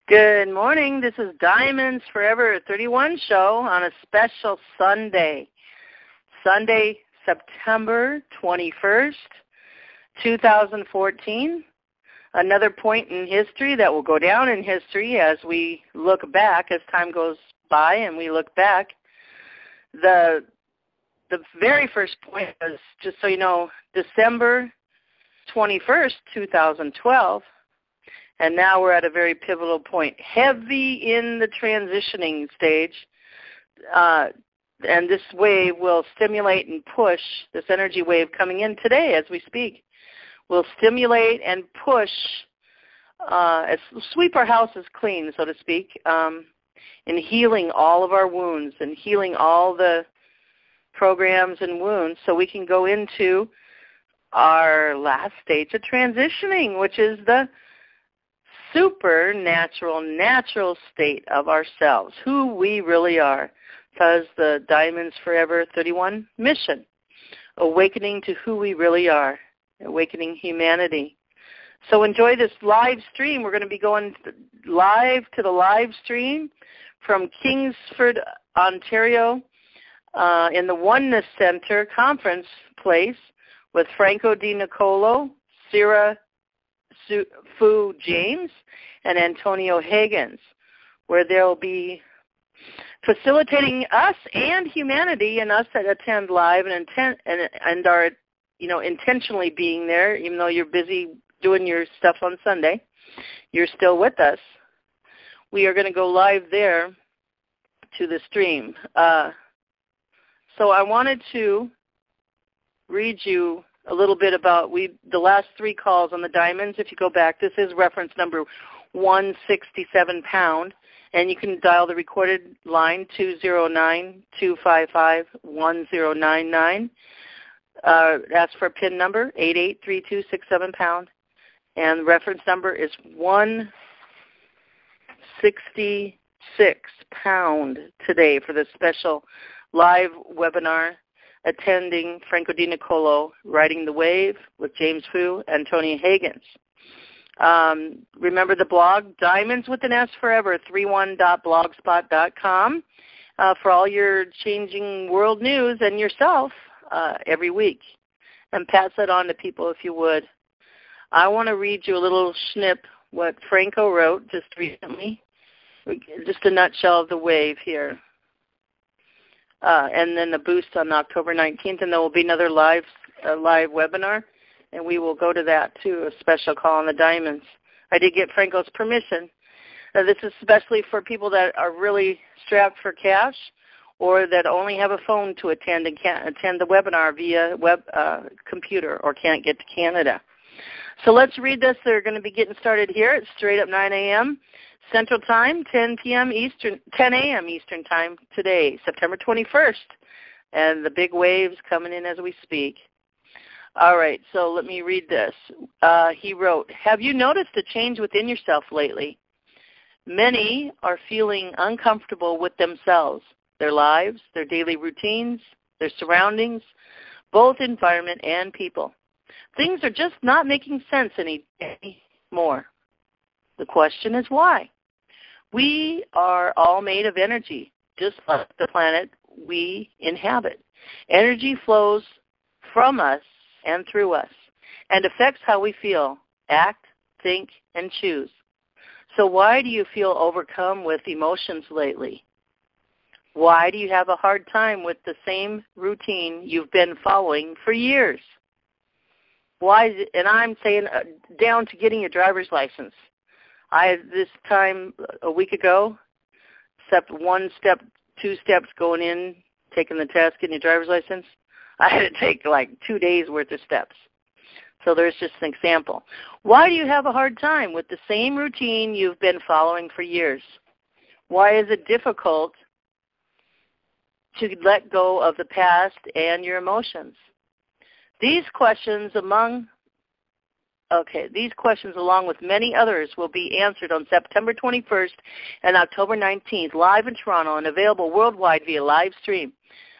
Good morning. This is Diamonds Forever 31 show on a special Sunday. Sunday, September 21st, 2014. Another point in history that will go down in history as we look back, as time goes by and we look back. The very first point was, just so you know, December 21st, 2012. And now we're at a very pivotal point, heavy in the transitioning stage. And this wave will stimulate and push, this energy wave coming in today as we speak, will stimulate and push, sweep our houses clean, so to speak, in healing all of our wounds and healing all the programs and wounds so we can go into our last stage of transitioning, which is the supernatural, natural state of ourselves, who we really are. Because the Diamonds Forever 31 mission, awakening to who we really are, awakening humanity. So enjoy this live stream. We're going to be going live to the live stream from Kingsford, Ontario, in the Oneness Center conference place with Franco DeNicola, Sarah Fu James, and Antonio Higgins, where they'll be facilitating us and humanity, and us that attend live and are, intentionally being there, even though you're busy doing your stuff on Sunday, you're still with us. We are going to go live there to the stream. So I wanted to read you a little bit about the last three calls on the Diamonds. If you go back, this is reference number 167 pound, and you can dial the recorded line 209-255-1099. Ask for a PIN number 883267 pound, and the reference number is 166 pound today for this special live webinar attending Franco DeNicola, Riding the Wave with James Fu and Tony Higgins. Remember the blog, Diamonds with an S Forever, 31.blogspot.com, for all your changing world news and yourself every week. And pass that on to people if you would. I want to read you a little snip what Franco wrote just recently, just a nutshell of the wave here. And then a boost on October 19th, and there will be another live webinar, and we will go to that too, a special call on the Diamonds. I did get Franco's permission. This is especially for people that are really strapped for cash or that only have a phone to attend and can't attend the webinar via computer or can't get to Canada. So let's read this. They're going to be getting started here. It's straight up 9 a.m. Central Time, 10 a.m. Eastern Time today, September 21st. And the big waves coming in as we speak. All right, so let me read this. He wrote, have you noticed a change within yourself lately? Many are feeling uncomfortable with themselves, their lives, their daily routines, their surroundings, both environment and people. Things are just not making sense anymore. The question is why? We are all made of energy, just like the planet we inhabit. Energy flows from us and through us and affects how we feel, act, think, and choose. So why do you feel overcome with emotions lately? Why do you have a hard time with the same routine you've been following for years? Why is it, and I'm saying down to getting your driver's license. This time a week ago, except 1 step, 2 steps going in, taking the test, getting your driver's license, I had to take like 2 days worth of steps. So there's just an example. Why do you have a hard time with the same routine you've been following for years? Why is it difficult to let go of the past and your emotions? These questions along with many others will be answered on September 21st and October 19th, live in Toronto and available worldwide via live stream.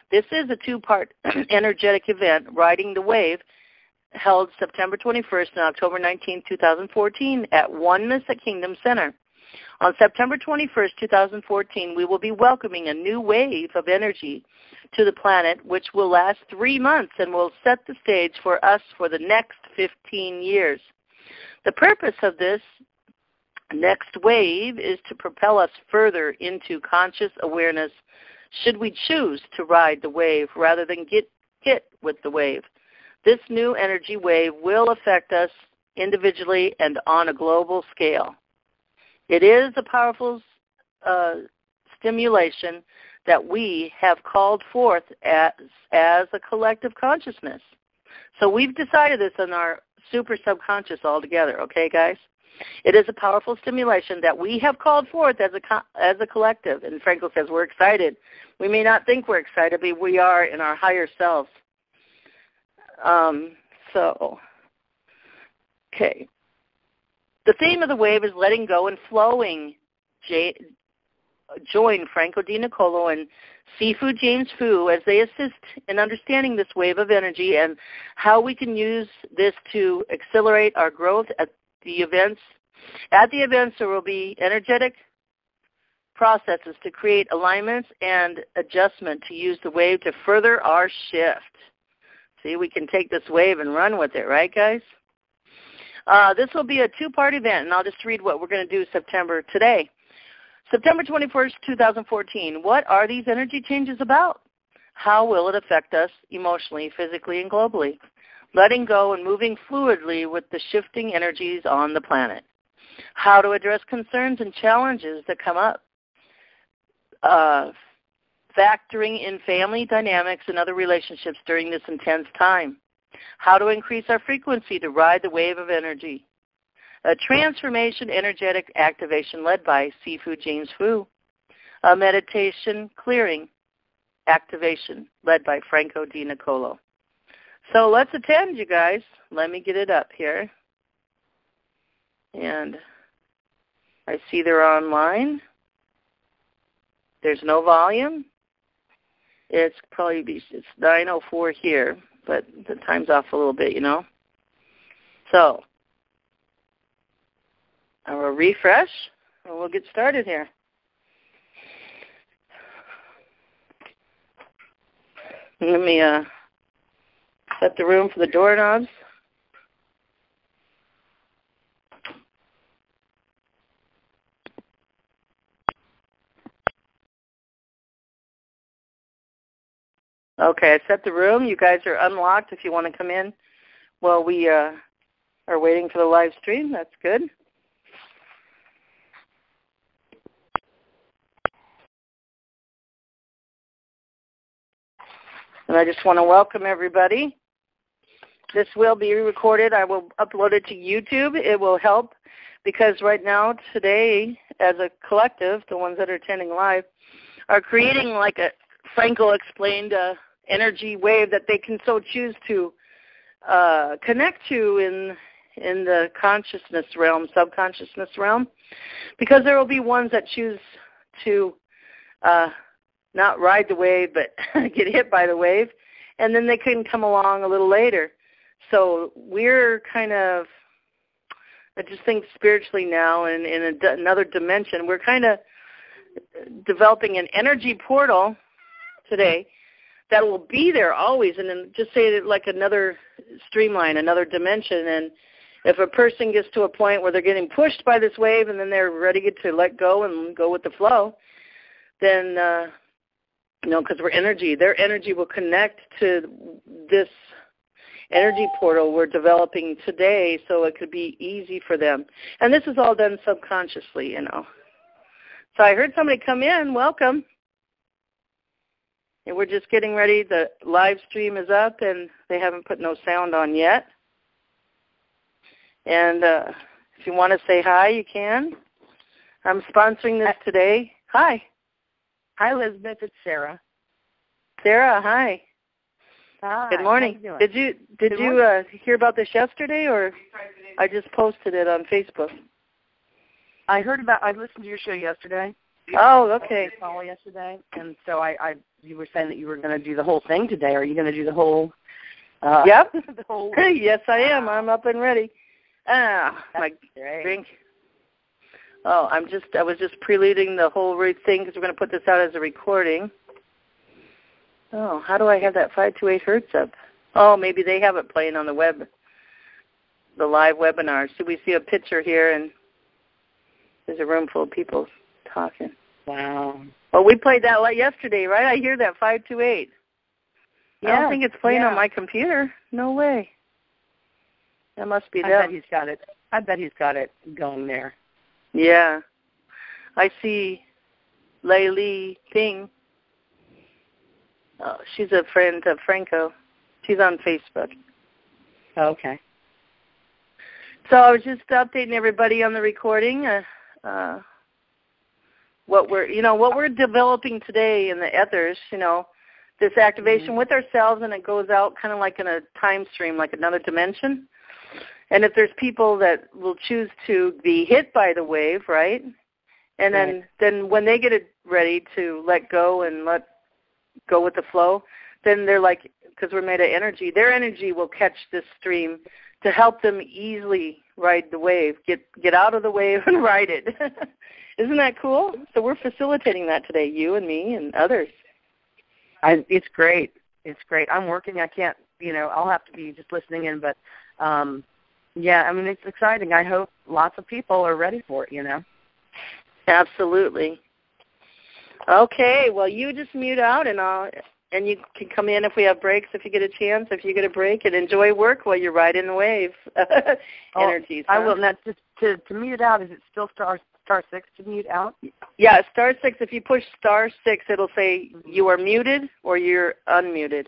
This is a 2-part energetic event, Riding the Wave, held September 21st and October 19th, 2014 at Oneness at Kingdom Center. On September 21st, 2014, we will be welcoming a new wave of energy to the planet, which will last 3 months and will set the stage for us for the next 15 years. The purpose of this next wave is to propel us further into conscious awareness should we choose to ride the wave rather than get hit with the wave. This new energy wave will affect us individually and on a global scale. It is a powerful stimulation that we have called forth as a collective consciousness. So we've decided this in our super subconscious altogether, okay, guys? It is a powerful stimulation that we have called forth as a collective. And Franco says we're excited. We may not think we're excited, but we are in our higher selves. Okay. The theme of the wave is letting go and flowing. Join Franco DeNicola and Sifu James Fu as they assist in understanding this wave of energy and how we can use this to accelerate our growth at the events. At the events, there will be energetic processes to create alignments and adjustment to use the wave to further our shift. See, we can take this wave and run with it, right, guys? This will be a 2-part event, and I'll just read what we're going to do today. September 21st, 2014. What are these energy changes about? How will it affect us emotionally, physically, and globally? Letting go and moving fluidly with the shifting energies on the planet. How to address concerns and challenges that come up. Factoring in family dynamics and other relationships during this intense time. How to increase our frequency to ride the wave of energy. A transformation energetic activation led by Sifu James Fu. A meditation clearing activation led by Franco DeNicola. So let's attend, you guys. Let me get it up here. And I see they're online. There's no volume. It's 9:04 here, but the time's off a little bit, you know. So I will refresh, and we'll get started here. Let me set the room for the doorknobs. Okay, I set the room. You guys are unlocked if you want to come in while we are waiting for the live stream. That's good. And I just want to welcome everybody. This will be recorded. I will upload it to YouTube. It will help because right now, today, as a collective, the ones that are attending live, are creating like a Franco explained energy wave that they can so choose to connect to in the consciousness realm, subconsciousness realm, because there will be ones that choose to not ride the wave but get hit by the wave, and then they can come along a little later. So we're kind of, I just think spiritually now and in another dimension, we're kind of developing an energy portal today that will be there always, and then just say it like another streamline, another dimension. And if a person gets to a point where they're getting pushed by this wave and then they're ready to let go and go with the flow, then, because we're energy, their energy will connect to this energy portal we're developing today so it could be easy for them. And this is all done subconsciously, So I heard somebody come in. Welcome. And we're just getting ready. The live stream is up, and they haven't put no sound on yet. And if you want to say hi, you can. I'm sponsoring this today. Hi. Hi, Elizabeth. It's Sarah. Sarah, hi. Hi. Good morning. How you doing? Did you hear about this yesterday, or I just posted it on Facebook? I listened to your show yesterday. Oh, okay. I did a call yesterday, and so you were saying that you were going to do the whole thing today. Are you going to do the whole? Yep. The whole. Yes, I am. I'm up and ready. My great. drink. Oh, I was just preluding the whole thing because we're going to put this out as a recording. Oh, how do I have that 528 hertz up? Oh, maybe they have it playing on the web, the live webinar. So we see a picture here, and there's a room full of people talking. Wow. Well, we played that yesterday, right? I hear that 528. Yeah, I don't think it's playing on my computer. No way. That must be them. I bet he's got it. I bet he's got it going there. Yeah. I see Laylee Ping. Oh, she's a friend of Franco. She's on Facebook. Okay. So I was just updating everybody on the recording. What we're developing today in the ethers. This activation with ourselves, and it goes out kind of like in a time stream, like another dimension. And if there's people that will choose to be hit by the wave, right? And then when they get it ready to let go and let go with the flow, then they're like, because we're made of energy, their energy will catch this stream to help them easily ride the wave, get out of the wave and ride it. Isn't that cool? So we're facilitating that today, you and me and others. It's great. It's great. I'm working. I can't, I'll have to be just listening in, but yeah, I mean, it's exciting. I hope lots of people are ready for it, Absolutely. Okay, well, you just mute out, and you can come in if we have breaks, if you get a chance, if you get a break, and enjoy work while you're riding the wave. Energies. Huh? I will. Now, just to mute out, is it still star 6 to mute out? Yeah, star 6. If you push star 6, it'll say you are muted or you're unmuted.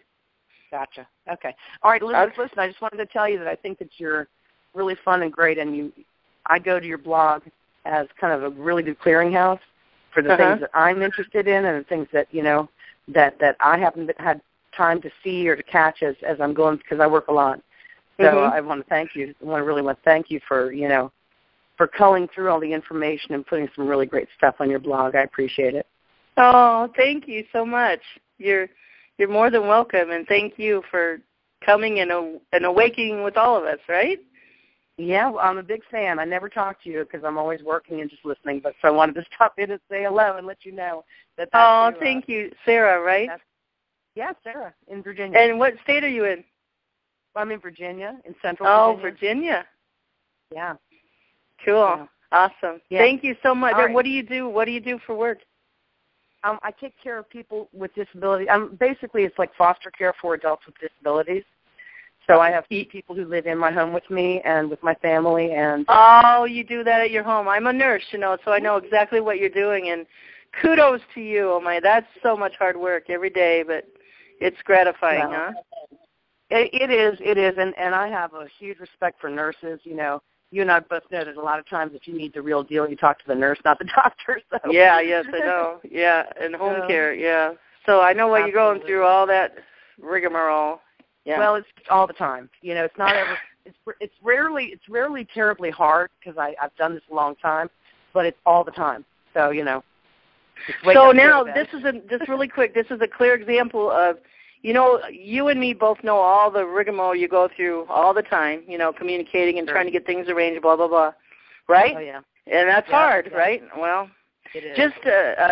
Gotcha. Okay. All right, listen, I just wanted to tell you that I think that you're really fun and great, and I go to your blog as kind of a really good clearinghouse for the things that I'm interested in and the things that, that I haven't had time to see or to catch as I'm going, because I work a lot. So I want to thank you. I really want to thank you for, for culling through all the information and putting some really great stuff on your blog. I appreciate it. Oh, thank you so much. You're more than welcome, and thank you for coming and awakening with all of us, right? Yeah, well, I'm a big fan. I never talk to you because I'm always working and just listening, but so I wanted to stop in and say hello and let you know that that's Oh, thank you. Sarah, right? Yeah, Sarah, in Virginia. And what state are you in? I'm in Virginia, in central Virginia. Oh, Virginia. Yeah. Cool. Yeah. Awesome. Yeah. Thank you so much. All right. And what do you do? What do you do for work? I take care of people with disabilities. Basically, it's like foster care for adults with disabilities. So I have people who live in my home with me and with my family. And oh, you do that at your home. I'm a nurse, so I know exactly what you're doing. And kudos to you. Oh, my, that's so much hard work every day, but it's gratifying, huh? It is. And I have a huge respect for nurses. You and I both know that a lot of times if you need the real deal, you talk to the nurse, not the doctor. So. Yeah, yes, I know. Yeah, and home care, yeah. So I know what you're going through, all that rigmarole. Yeah. Well, it's all the time. It's not ever. It's rarely terribly hard because I've done this a long time, but it's all the time. So So now just really quick. This is a clear example of, you and me both know all the rigmarole you go through all the time. Communicating and trying to get things arranged, blah blah blah, right? Oh yeah. And that's hard, right? Well, it is. Just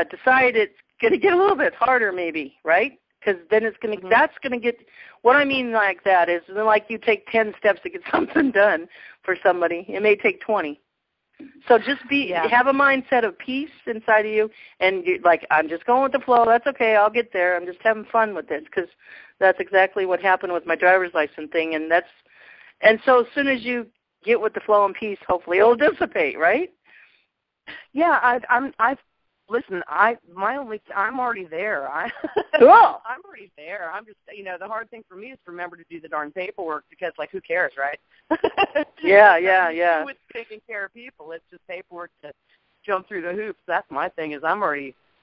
decide it's going to get a little bit harder, maybe, right? Because then it's going to, that's going to get, what I mean like that is like you take 10 steps to get something done for somebody. It may take 20. So just have a mindset of peace inside of you, and you're like, I'm just going with the flow. That's okay. I'll get there. I'm just having fun with this, because that's exactly what happened with my driver's license thing. And so as soon as you get with the flow and peace, hopefully it'll dissipate, right? Yeah, listen, I'm already there. Cool. I'm already there. I'm just, the hard thing for me is to remember to do the darn paperwork, because, who cares, right? Yeah. With taking care of people, it's just paperwork to jump through the hoops. That's my thing.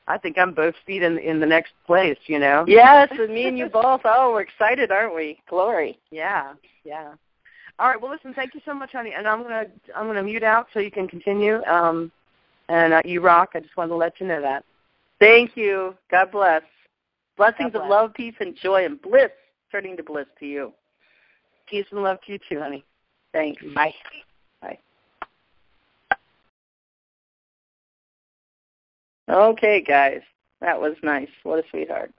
I think I'm both feet in the next place, Yes, and me and you both. Oh, we're excited, aren't we? Glory. Yeah. All right. Well, listen. Thank you so much, honey. And I'm gonna mute out so you can continue. And you rock. I just wanted to let you know that. Thank you. God bless. Blessings of love, peace, and joy, and bliss, turning to bliss to you. Peace and love to you too, honey. Thanks. Bye. Bye. Okay, guys. That was nice. What a sweetheart.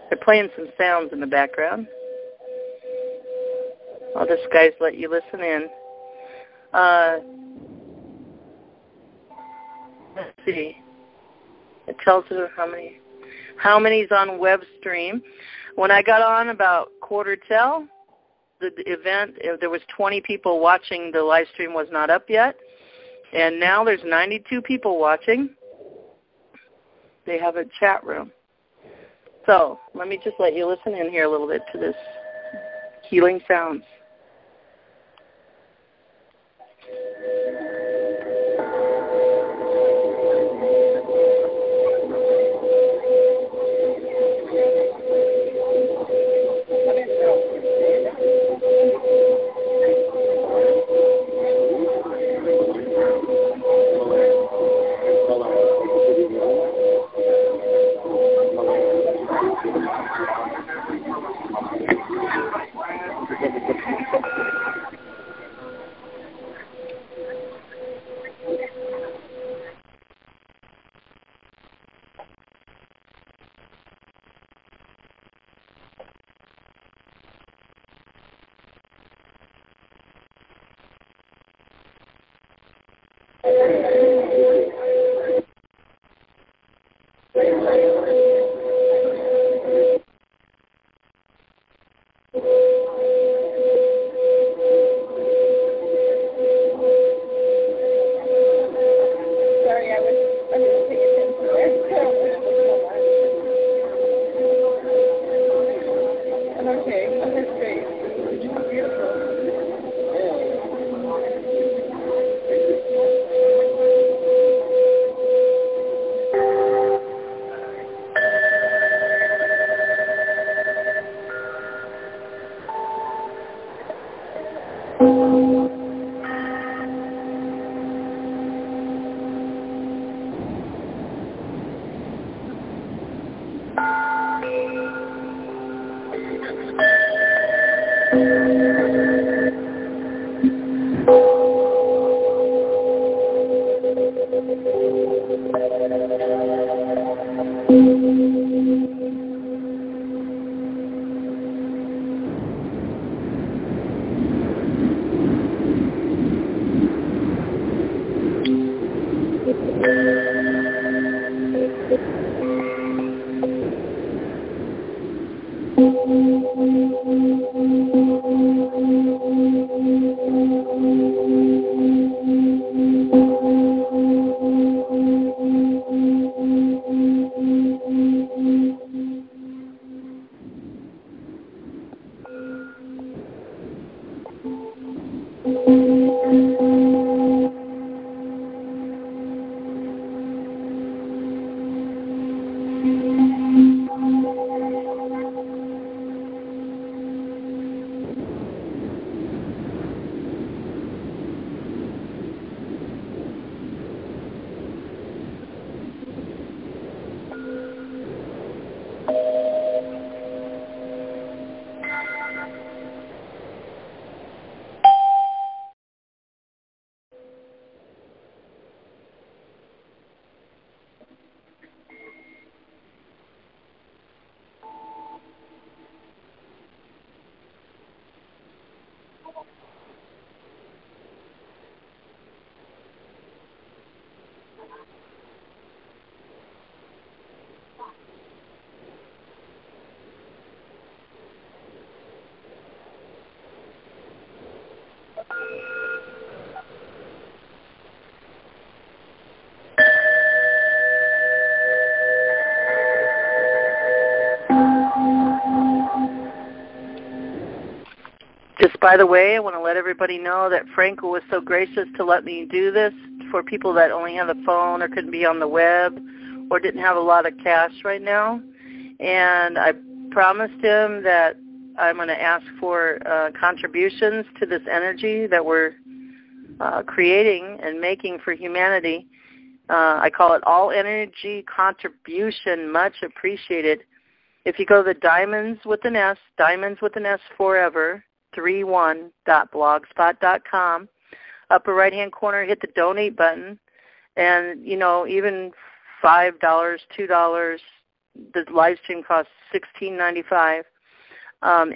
They're playing some sounds in the background. I'll just, guys, let you listen in. Let's see. It tells you how many's on web stream. When I got on about quarter till, the event, there was 20 people watching. The live stream was not up yet. And now there's 92 people watching. They have a chat room. So let me just let you listen in here a little bit to this healing sounds. Just by the way, I want to let everybody know that Franco was so gracious to let me do this for people that only have a phone or couldn't be on the web or didn't have a lot of cash right now. And I promised him that I'm going to ask for contributions to this energy that we're creating and making for humanity. I call it all energy contribution, much appreciated. If you go to the Diamonds with an S Forever, 31.blogspot.com. upper right-hand corner, hit the donate button, and, even $5, $2, the live stream costs $16.95.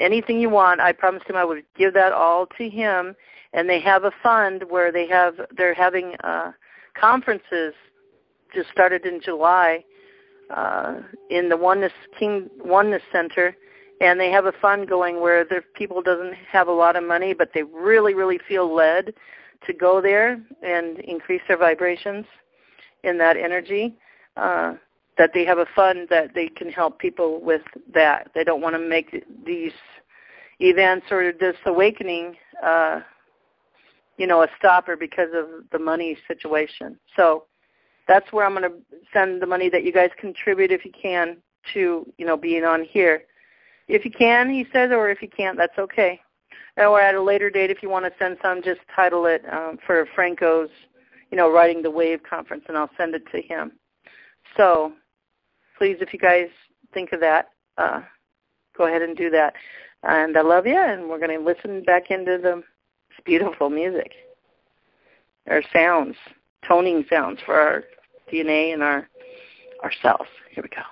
Anything you want, I promised him I would give that all to him. And they have a fund where they're having conferences just started in July in the Oneness Center, and they have a fund going where the people doesn't have a lot of money, but they really, really feel led to go there and increase their vibrations in that energy. That they have a fund that they can help people with that. They don't want to make these events or this awakening, a stopper because of the money situation. So that's where I'm going to send the money that you guys contribute if you can to, being on here. If you can, he says, or if you can't, that's okay. Or at a later date, if you want to send some, just title it for Franco's, Riding the Wave conference, and I'll send it to him. So please, if you guys think of that, go ahead and do that. And I love you, and we're going to listen back into this beautiful music, our sounds, toning sounds for our DNA and our cells. Here we go.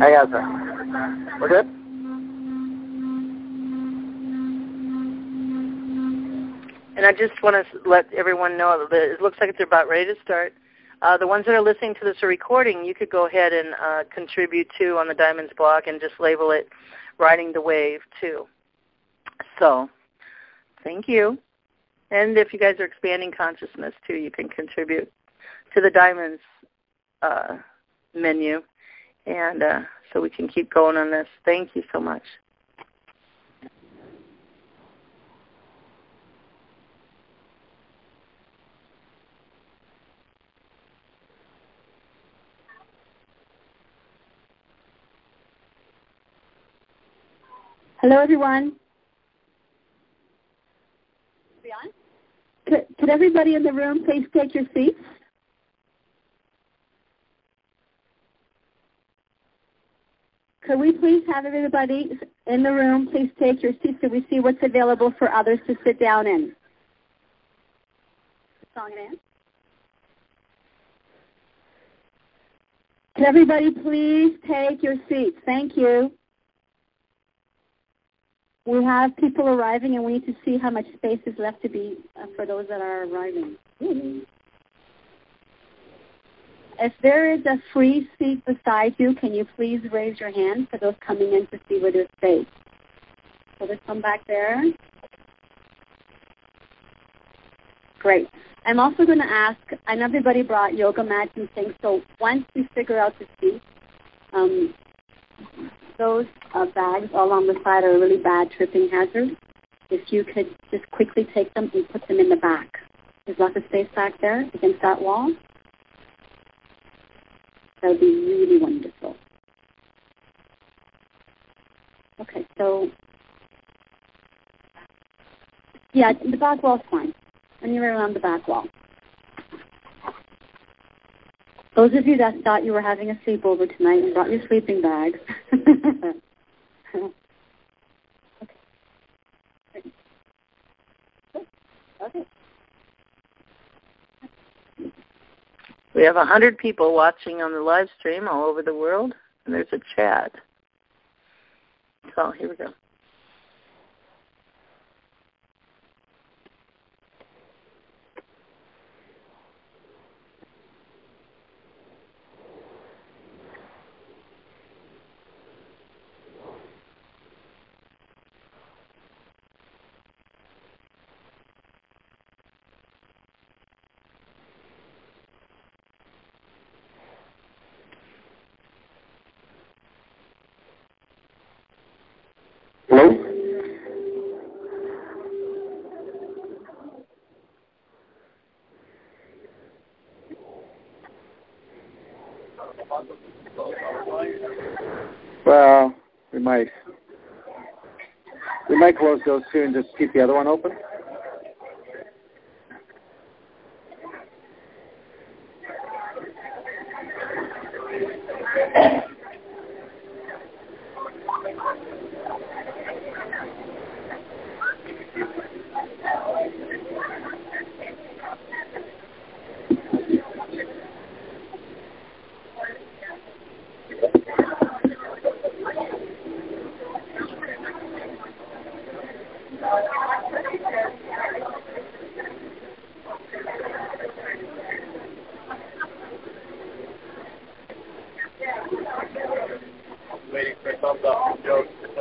Hey, guys. We're good? And I just want to let everyone know that it looks like they're about ready to start. The ones that are listening to this recording, you could go ahead and contribute to on the Diamonds blog and just label it Riding the Wave too. So, thank you. And if you guys are expanding consciousness too, you can contribute to the Diamonds menu. And so we can keep going on this. Thank you so much. Hello, everyone. Could everybody in the room please take your seats? Could we please have everybody in the room please take your seats so we see what's available for others to sit down in? Song and dance. Could everybody please take your seats? Thank you. We have people arriving, and we need to see how much space is left to be for those that are arriving. If there is a free seat beside you, can you please raise your hand for those coming in to see where there's space? So there's some back there. Great. I'm also going to ask, I know everybody brought yoga mats and things, so once we figure out the seats, those bags all on the side are a really bad tripping hazard. If you could just quickly take them and put them in the back. There's lots of space back there against that wall. That would be really wonderful. Okay, so, yeah, the back wall's fine. Anywhere around the back wall. Those of you that thought you were having a sleepover tonight and brought your sleeping bags. Okay. We have 100 people watching on the live stream all over the world, and there's a chat. So here we go. Hello? Well, we might close those two and just keep the other one open.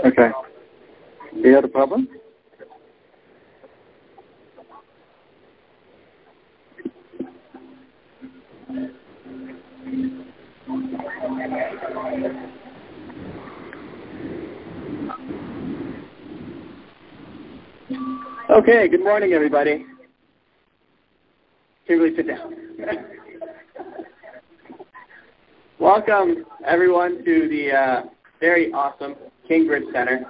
Okay. You had a problem? Okay, good morning, everybody. Kimberly, sit down. Welcome, everyone, to the very awesome Kingbridge Center.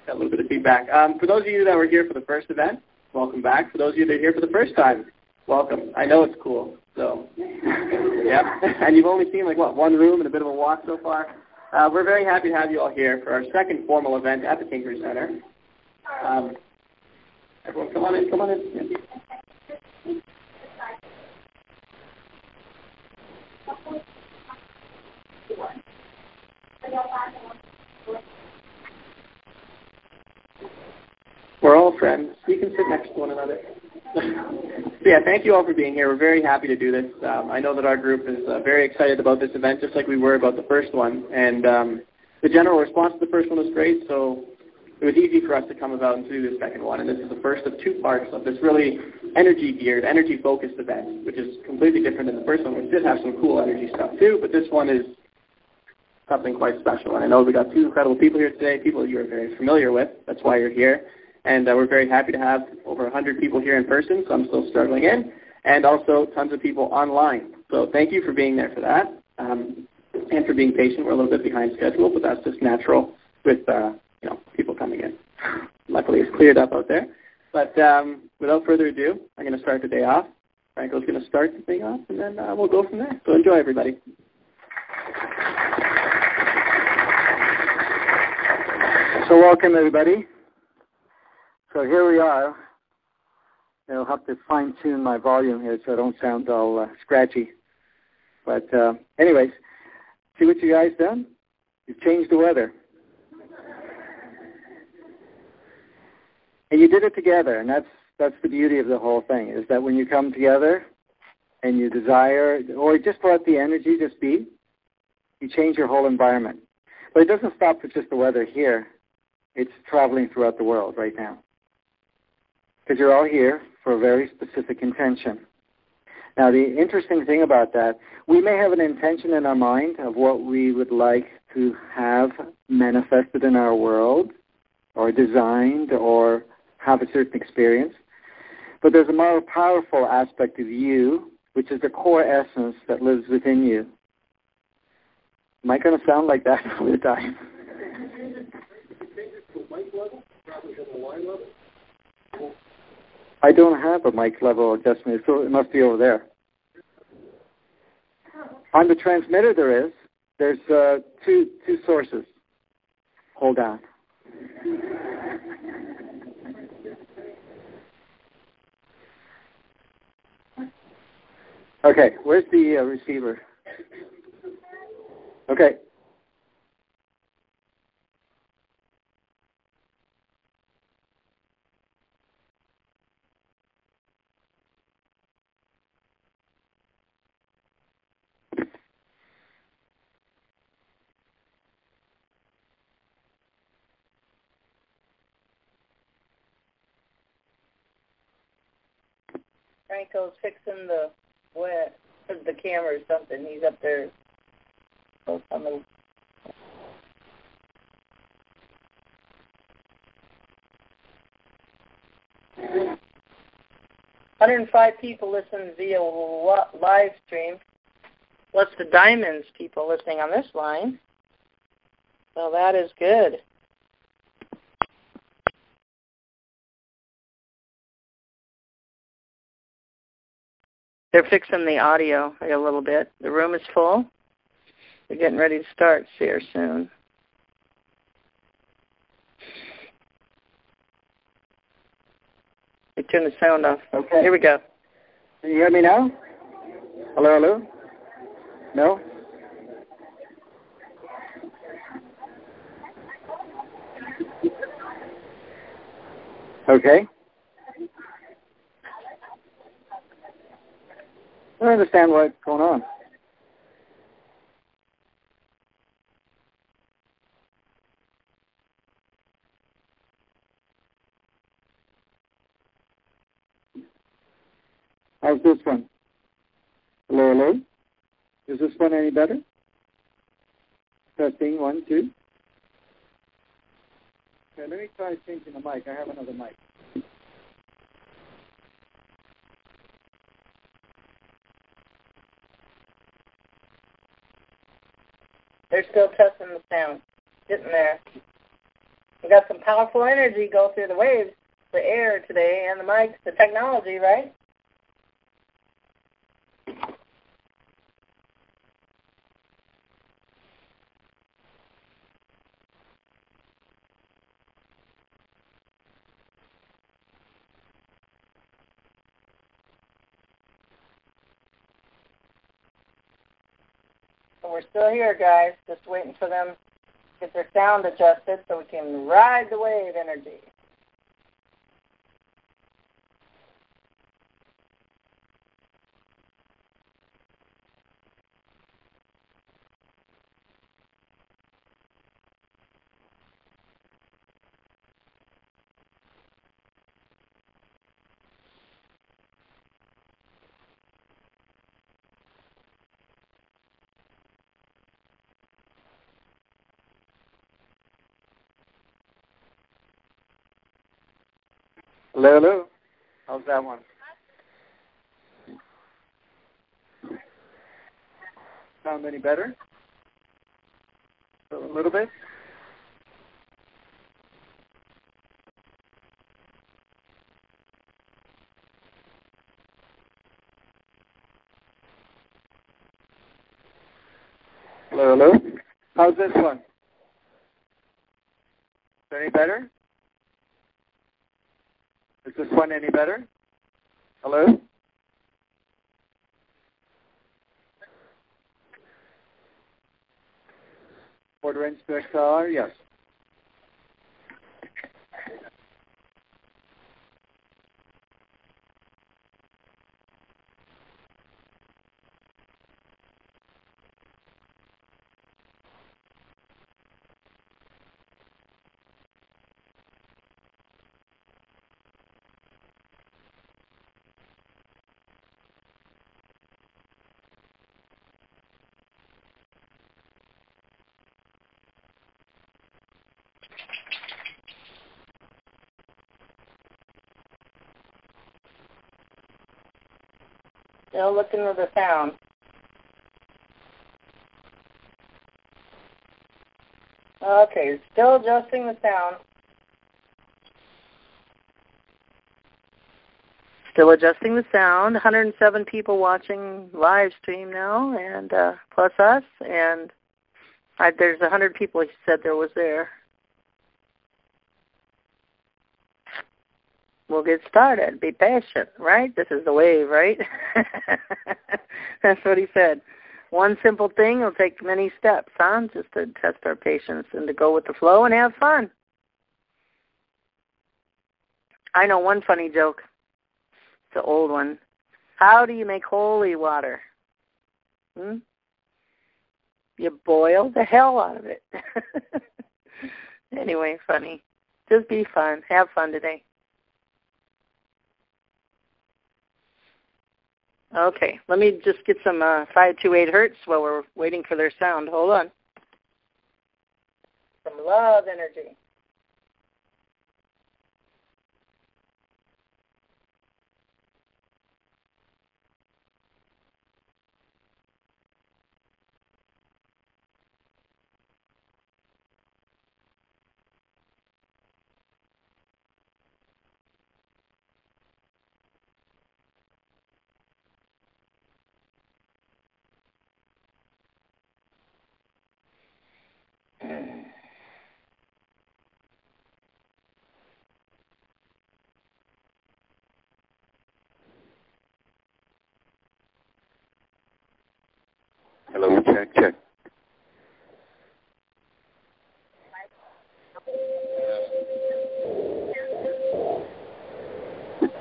Got a little bit of feedback. For those of you that were here for the first event, welcome back. For those of you that are here for the first time, welcome. I know it's cool. So, yeah. And you've only seen, one room and a bit of a walk so far. We're very happy to have you all here for our second formal event at the Kingbridge Center. Everyone, come on in. Yeah. We're all friends. We can sit next to one another. So yeah, thank you all for being here. We're very happy to do this. I know that our group is very excited about this event, just like we were about the first one. And the general response to the first one was great, so it was easy for us to come about and do the second one. And this is the first of two parts of this really energy-geared, energy-focused event, which is completely different than the first one, which did have some cool energy stuff too, but this one is something quite special. And I know we got two incredible people here today, people you're very familiar with. That's why you're here. And we're very happy to have over 100 people here in person, so I'm still struggling in, and also tons of people online. So thank you for being there for that, and for being patient. We're a little bit behind schedule, but that's just natural with people coming in. Luckily, it's cleared up out there. But without further ado, I'm going to start the day off. Franco's going to start the thing off, and then we'll go from there. So enjoy, everybody. So welcome, everybody. So here we are. I'll have to fine-tune my volume here so I don't sound all scratchy. But anyways, see what you guys done? You've changed the weather. And you did it together, and that's the beauty of the whole thing, is that when you come together and you desire, or just let the energy just be, you change your whole environment. But it doesn't stop with just the weather here. It's traveling throughout the world right now. Because you're all here for a very specific intention. Now, the interesting thing about that, we may have an intention in our mind of what we would like to have manifested in our world, or designed, or have a certain experience. But there's a more powerful aspect of you, which is the core essence that lives within you. Am I going to sound like that all the time? I don't have a mic level adjustment, so it must be over there. On the transmitter there is. There's two sources. Hold on. Okay, where's the receiver? Okay. Franco's fixing the camera or something. He's up there on the. 105 people listen via live stream, plus the Diamonds people listening on this line. So that is good. They're fixing the audio a little bit. The room is full. They're getting ready to start here soon. They turn the sound off. Okay. Here we go. Can you hear me now? Hello, hello? No? Okay. I don't understand what's going on. How's this one? Hello, hello? Is this one any better? Testing, 1, 2. Okay, let me try changing the mic. I have another mic. They're still testing the sound. Getting there. We got some powerful energy go through the waves, the air today, and the mics, the technology, right? So we're still here, guys, just waiting for them to get their sound adjusted so we can ride the wave energy. Hello, hello? How's that one? Sound any better? A little bit? Hello, hello? How's this one? Is it any better? Is this one any better? Hello? Quarter inch to XLR, yes. Still looking for the sound. Okay, still adjusting the sound. Still adjusting the sound. 107 people watching live stream now, and plus us, and there's 100 people he said there was there. We'll get started. Be patient, right? This is the wave, right? That's what he said. One simple thing will take many steps, huh? Just to test our patience and to go with the flow and have fun. I know one funny joke. It's an old one. How do you make holy water? You boil the hell out of it. Anyway, funny. Just be fun. Have fun today. Okay, let me just get some 528 hertz while we're waiting for their sound. Hold on. Some love energy. Hello, check, check.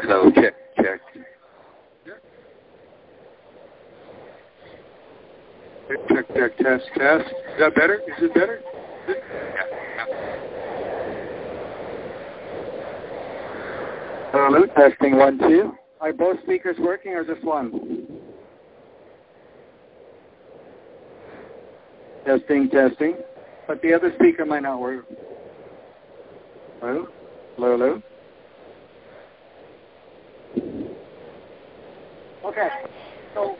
Hello, check, check. Check, check, test, test. Is that better? Is it better? Yeah. Hello, testing 1, 2. Are both speakers working or just one? Testing, testing. But the other speaker might not work. Hello? Hello, hello? Okay. So,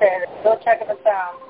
Okay, still checking the sound.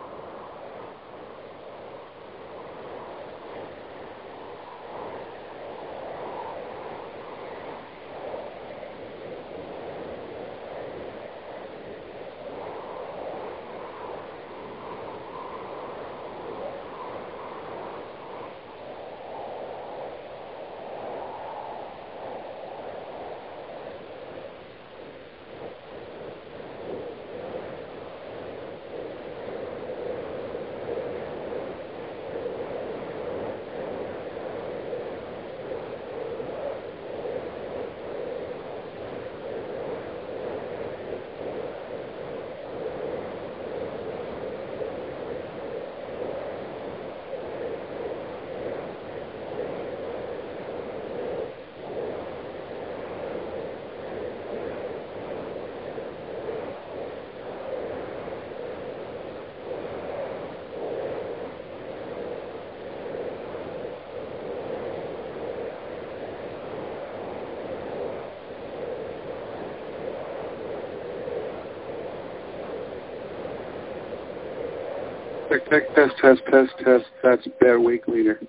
check, check, test, test, test, test. That's better, weak leader.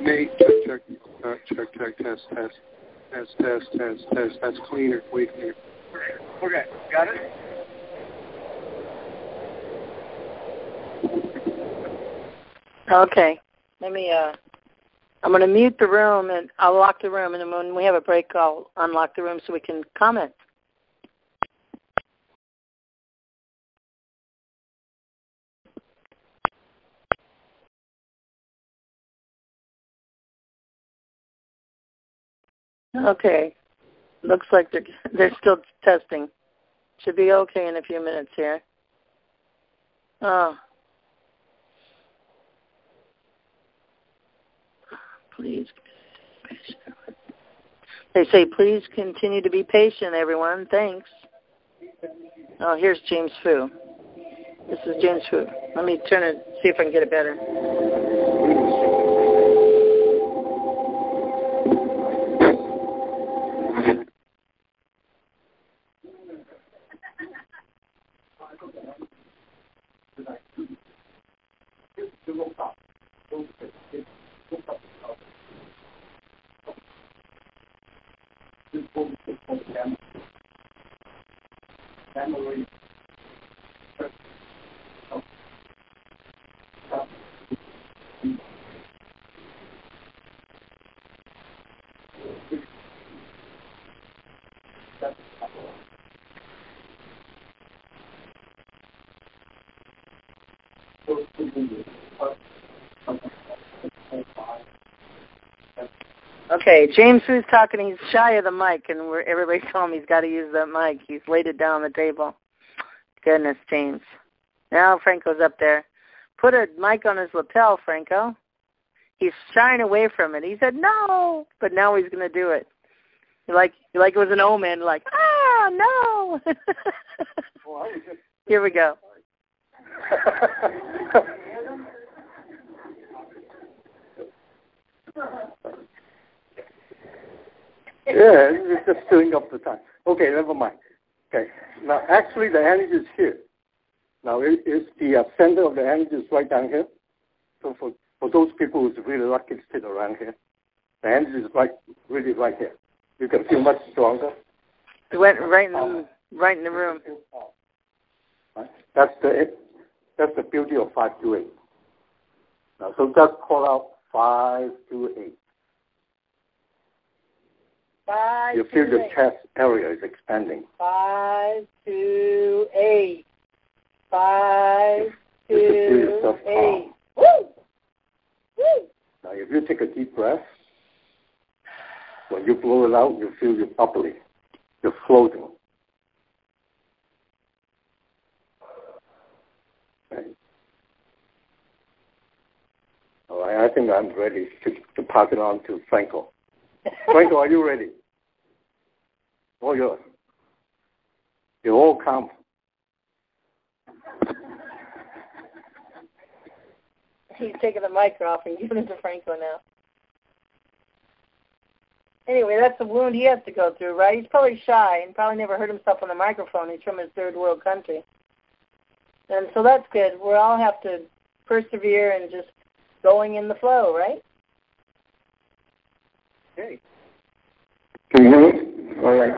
Nate, check, check, check, test, test. Test, test, test, test. That's cleaner, way cleaner. Okay, got it? Okay. Let me, I'm going to mute the room, and I'll lock the room, and then when we have a break, I'll unlock the room so we can comment. Okay. Looks like they're still testing. Should be okay in a few minutes here. Oh. Please. They say, please continue to be patient, everyone. Thanks. Oh, here's James Fu. This is James Fu. Let me turn it, see if I can get it better. Okay, James Fu's talking. He's shy of the mic, and everybody's telling him he's got to use that mic. He's laid it down on the table. Goodness, James. Now Franco's up there. Put a mic on his lapel, Franco. He's shying away from it. He said no, but now he's going to do it. Like it was an omen, like, no. Here we go. Yeah, it's just filling up the time. Okay, never mind. Okay, now actually the energy is here. Now it's the center of the energy is right down here. So for those people who's really lucky to sit around here, the energy is really right here. You can feel much stronger. It went right in the room. Right. That's the beauty of 528. Now, so just call out 528. You feel the chest area is expanding. 5, 2, 8. 5, 2, 8. Woo! Woo! Now, if you take a deep breath, when you blow it out, you feel you're bubbly. You're floating. Okay. All right, I think I'm ready to pass it on to Franco. Franco, are you ready? Oh, you're all calm. He's taking the mic off and giving it to Franco now. Anyway, that's the wound he has to go through, right? He's probably shy and probably never heard himself on the microphone. He's from his third world country. And so that's good. We all have to persevere and just going in the flow, right? Okay. Can you hear me? All right.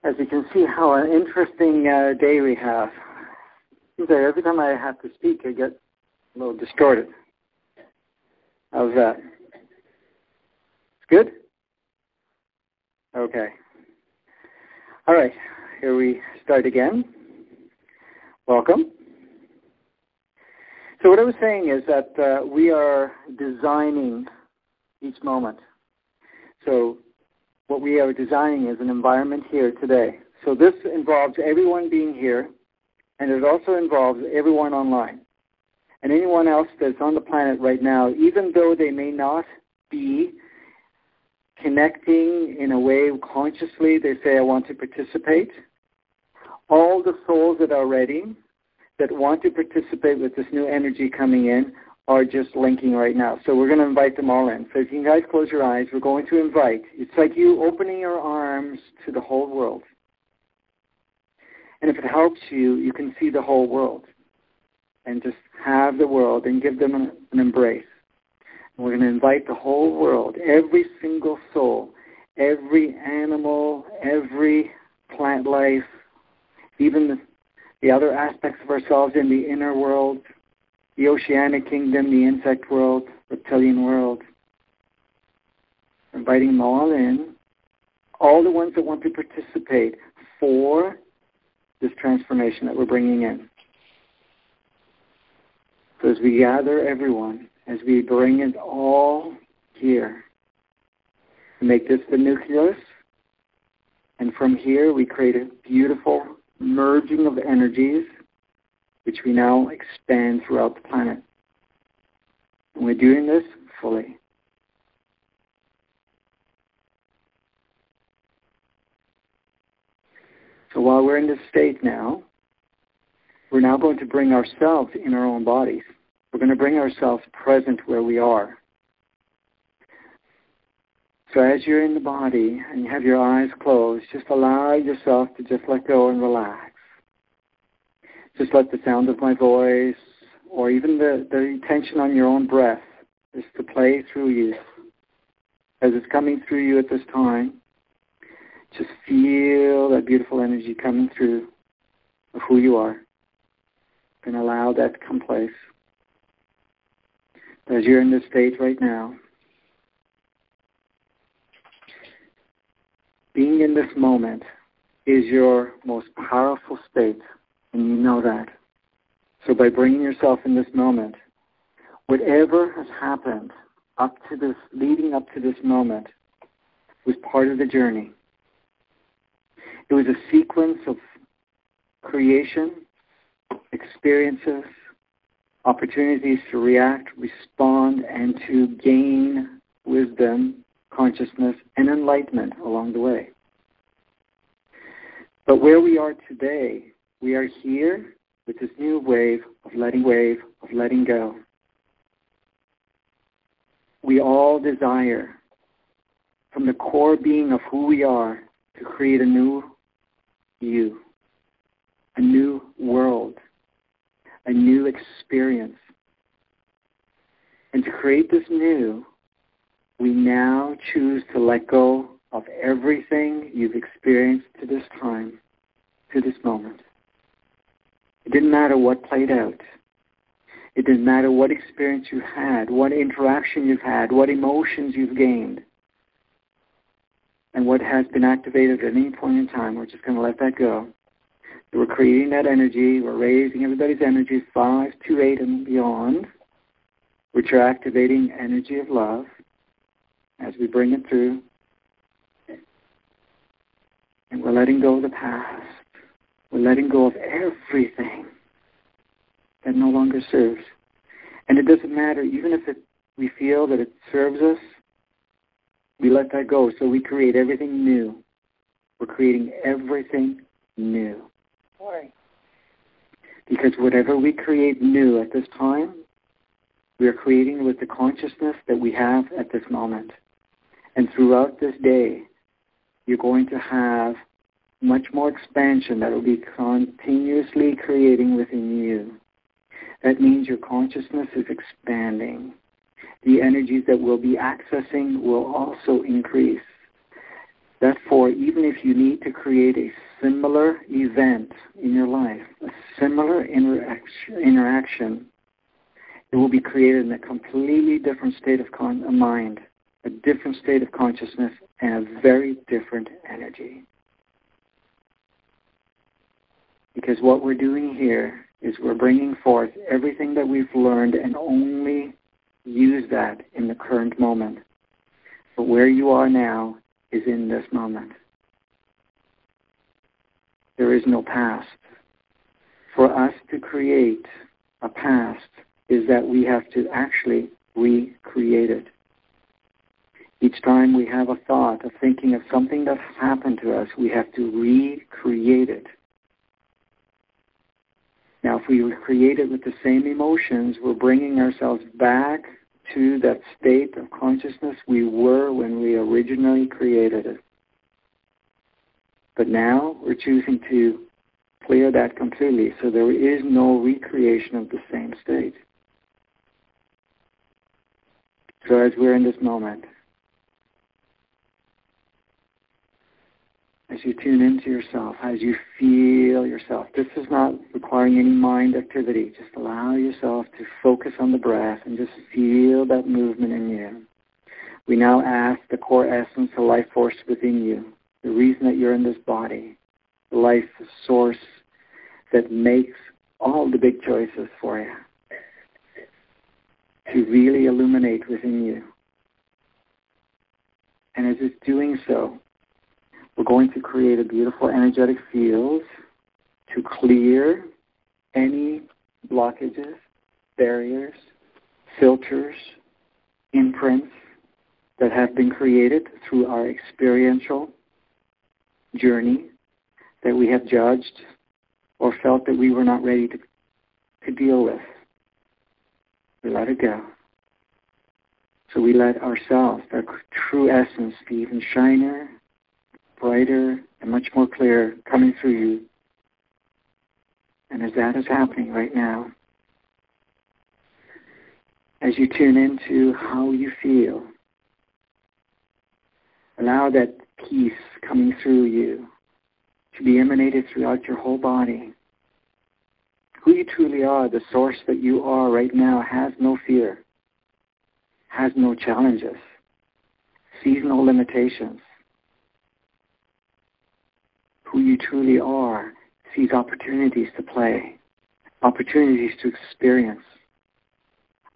As you can see how an interesting day we have. Every time I have to speak, I get a little distorted. How's that? It's good? Okay. All right. Here we start again. Welcome. So what I was saying is that we are designing each moment. So what we are designing is an environment here today. So this involves everyone being here, and it also involves everyone online. And anyone else that's on the planet right now, even though they may not be connecting in a way consciously, they say, I want to participate. All the souls that are ready, that want to participate with this new energy coming in, are just linking right now. So we're going to invite them all in. So if you guys close your eyes, we're going to invite. It's like you opening your arms to the whole world. And if it helps you, you can see the whole world. And just have the world and give them an embrace. And we're going to invite the whole world, every single soul, every animal, every plant life, even the other aspects of ourselves in the inner world, the oceanic kingdom, the insect world, reptilian world. Inviting them all in, all the ones that want to participate for this transformation that we're bringing in. So as we gather everyone, as we bring it all here, we make this the nucleus, and from here we create a beautiful merging of energies, which we now expand throughout the planet. And we're doing this fully. So while we're in this state now, we're now going to bring ourselves in our own bodies. We're going to bring ourselves present where we are. So as you're in the body and you have your eyes closed, just allow yourself to just let go and relax. Just let the sound of my voice or even the tension on your own breath just to play through you. As it's coming through you at this time, just feel that beautiful energy coming through of who you are. And allow that to come place. As you're in this state right now, being in this moment is your most powerful state, and you know that. So by bringing yourself in this moment, whatever has happened up to this, leading up to this moment, was part of the journey. It was a sequence of creation, experiences, opportunities to react, respond, and to gain wisdom, consciousness, and enlightenment along the way. But where we are today, we are here with this new wave of letting go. We all desire, from the core being of who we are, to create a new you, a new world, a new experience. And to create this new, we now choose to let go of everything you've experienced to this time, to this moment. It didn't matter what played out. It didn't matter what experience you had, what interaction you've had, what emotions you've gained, and what has been activated at any point in time. We're just going to let that go. So we're creating that energy. We're raising everybody's energy 5 to 8 and beyond, which are activating energy of love as we bring it through. And we're letting go of the past. We're letting go of everything that no longer serves. And it doesn't matter, even if we feel that it serves us, we let that go. So we create everything new. We're creating everything new. Right. Because whatever we create new at this time, we are creating with the consciousness that we have at this moment. And throughout this day, you're going to have much more expansion that will be continuously creating within you. That means your consciousness is expanding. The energies that we'll be accessing will also increase. Therefore, even if you need to create a similar event in your life, a similar interaction, it will be created in a completely different state of mind, a different state of consciousness, and a very different energy. Because what we're doing here is we're bringing forth everything that we've learned and only use that in the current moment. But where you are now is in this moment. There is no past. For us to create a past is that we have to actually recreate it. Each time we have a thought of thinking of something that happened to us, we have to recreate it. Now, if we create it with the same emotions, we're bringing ourselves back to that state of consciousness we were when we originally created it. But now we're choosing to clear that completely, so there is no recreation of the same state. So as we're in this moment, as you tune into yourself, as you feel yourself, this is not requiring any mind activity. Just allow yourself to focus on the breath and just feel that movement in you. We now ask the core essence, the life force within you, the reason that you're in this body, the life source that makes all the big choices for you, to really illuminate within you. And as it's doing so, we're going to create a beautiful energetic field to clear any blockages, barriers, filters, imprints that have been created through our experiential journey that we have judged or felt that we were not ready to deal with. We let it go. So we let ourselves, our true essence, be even shiner, brighter, and much more clear coming through you. And as that is happening right now, as you tune into how you feel, allow that peace coming through you to be emanated throughout your whole body. Who you truly are, the source that you are right now, has no fear, has no challenges, sees no limitations. Who you truly are sees opportunities to play, opportunities to experience,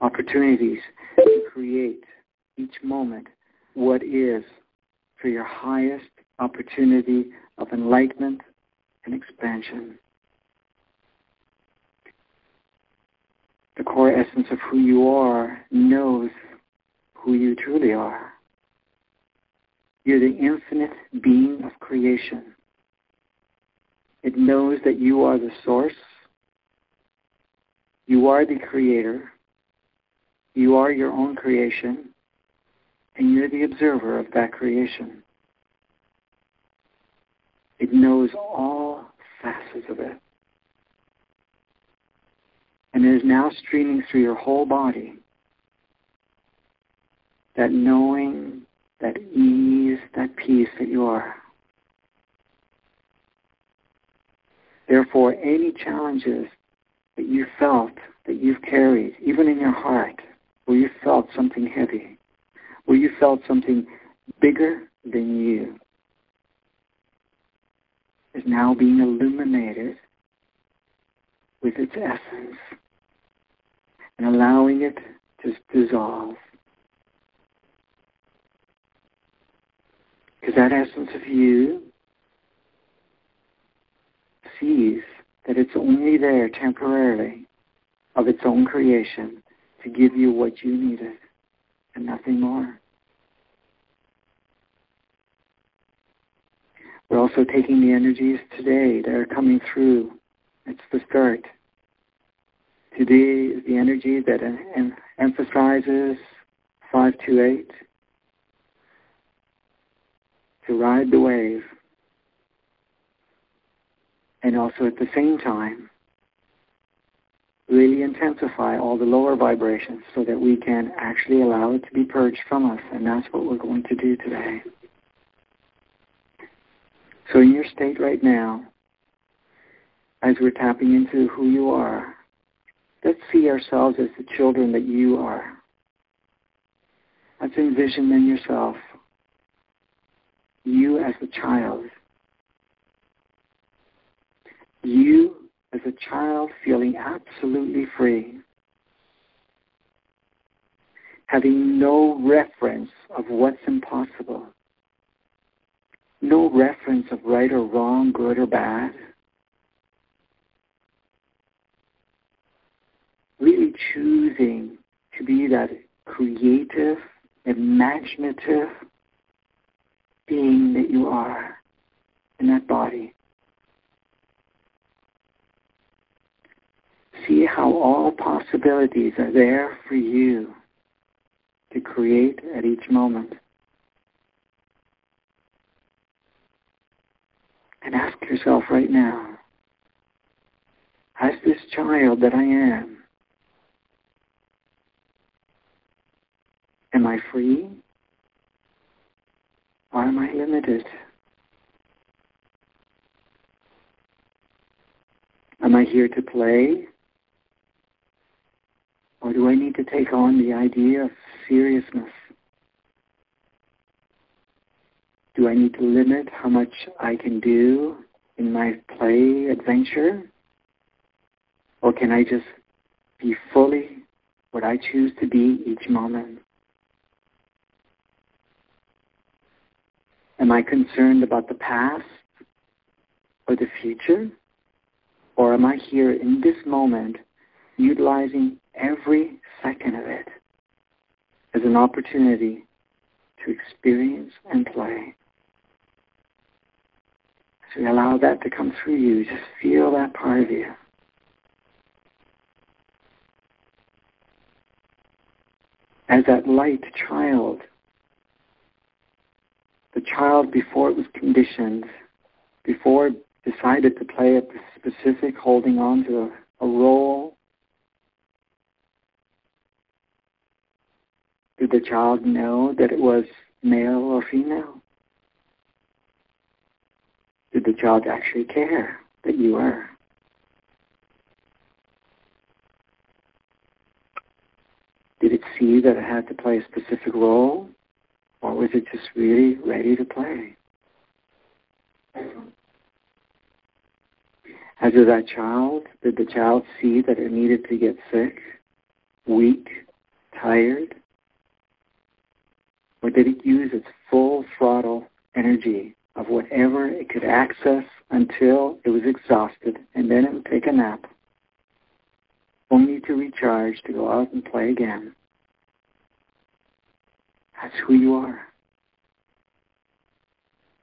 opportunities to create each moment what is for your highest opportunity of enlightenment and expansion. The core essence of who you are knows who you truly are. You're the infinite being of creation. It knows that you are the source. You are the creator. You are your own creation. And you're the observer of that creation. It knows all facets of it. And it is now streaming through your whole body. That knowing, that ease, that peace that you are. Therefore, any challenges that you felt, that you've carried, even in your heart, where you felt something heavy, where you felt something bigger than you, is now being illuminated with its essence and allowing it to dissolve. Because that essence of you sees that it's only there temporarily of its own creation to give you what you needed and nothing more. We're also taking the energies today that are coming through. It's the start. Today is the energy that emphasizes 528, to ride the wave, and also at the same time really intensify all the lower vibrations so that we can actually allow it to be purged from us, and that's what we're going to do today. So in your state right now, as we're tapping into who you are, let's see ourselves as the children that you are. Let's envision in yourself you as a child. You as a child feeling absolutely free. Having no reference of what's impossible. No reference of right or wrong, good or bad. Really choosing to be that creative, imaginative being that you are in that body. See how all possibilities are there for you to create at each moment. And ask yourself right now, as this child that I am I free or am I limited? Am I here to play? Or do I need to take on the idea of seriousness? Do I need to limit how much I can do in my play adventure? Or can I just be fully what I choose to be each moment? Am I concerned about the past or the future? Or am I here in this moment utilizing every second of it as an opportunity to experience and play? So you allow that to come through you. Just feel that part of you. As that light child, the child before it was conditioned, before it decided to play a specific, holding on to a role, did the child know that it was male or female? Did the child actually care that you were? Did it see that it had to play a specific role? Or was it just really ready to play? As with that child, did the child see that it needed to get sick, weak, tired? Or did it use its full throttle energy of whatever it could access until it was exhausted, and then it would take a nap, only to recharge to go out and play again. That's who you are.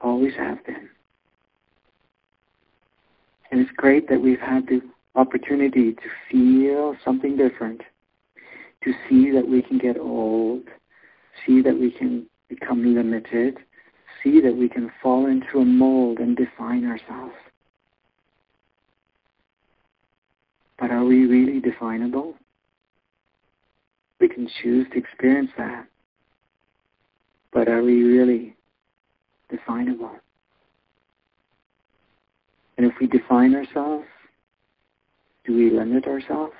Always have been. And it's great that we've had the opportunity to feel something different, to see that we can get old, see that we can become limited, see that we can fall into a mold and define ourselves. But are we really definable? We can choose to experience that. But are we really definable? And if we define ourselves, do we limit ourselves?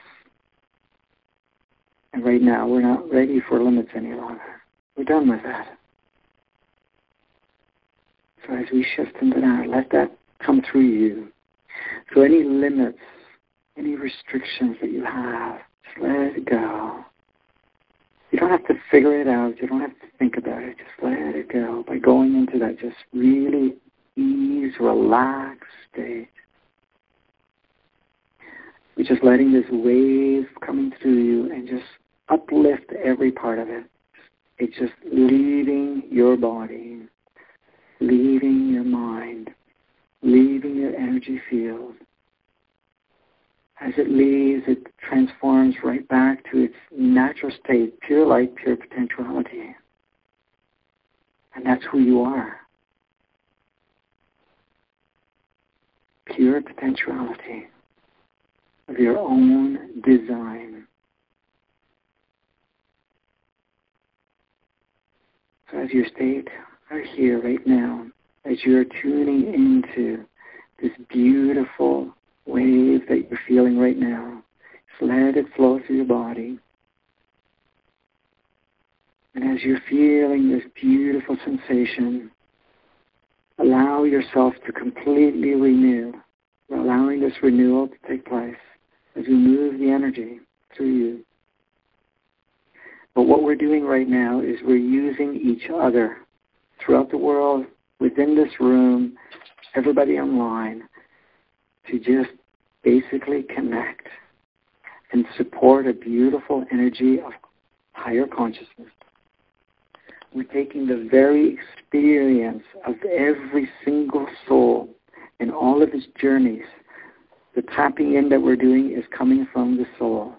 And right now, we're not ready for limits any longer. We're done with that. So as we shift into that, let that come through you. So any limits, any restrictions that you have, just let it go. You don't have to figure it out. You don't have to think about it. Just let it go by going into that just really ease, relaxed state. You're just letting this wave coming through you and just uplift every part of it. It's just leaving your body, leaving your mind, leaving your energy field. As it leaves, it transforms right back to its natural state, pure light, pure potentiality. And that's who you are. Pure potentiality of your own design. So as you state right here, right now, as you're tuning into this beautiful wave that you're feeling right now, just let it flow through your body. And as you're feeling this beautiful sensation, allow yourself to completely renew. We're allowing this renewal to take place as we move the energy through you. But what we're doing right now is we're using each other throughout the world, within this room, everybody online, to just basically connect and support a beautiful energy of higher consciousness. We're taking the very experience of every single soul in all of its journeys. The tapping in that we're doing is coming from the soul.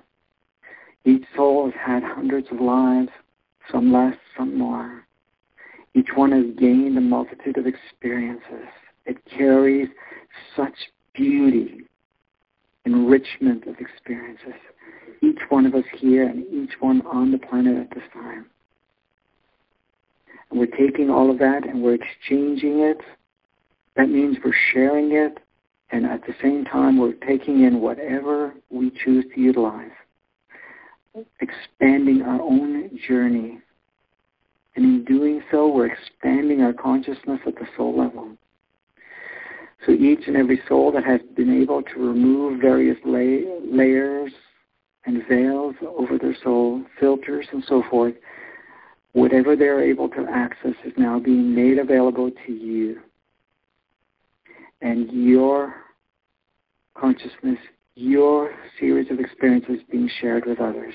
Each soul has had hundreds of lives, some less, some more. Each one has gained a multitude of experiences. It carries such beauty, enrichment of experiences. Each one of us here and each one on the planet at this time. And we're taking all of that and we're exchanging it. That means we're sharing it, and at the same time we're taking in whatever we choose to utilize, expanding our own journey. And in doing so, we're expanding our consciousness at the soul level. So each and every soul that has been able to remove various layers and veils over their soul, filters and so forth, whatever they're able to access is now being made available to you. And your consciousness, your series of experiences being shared with others.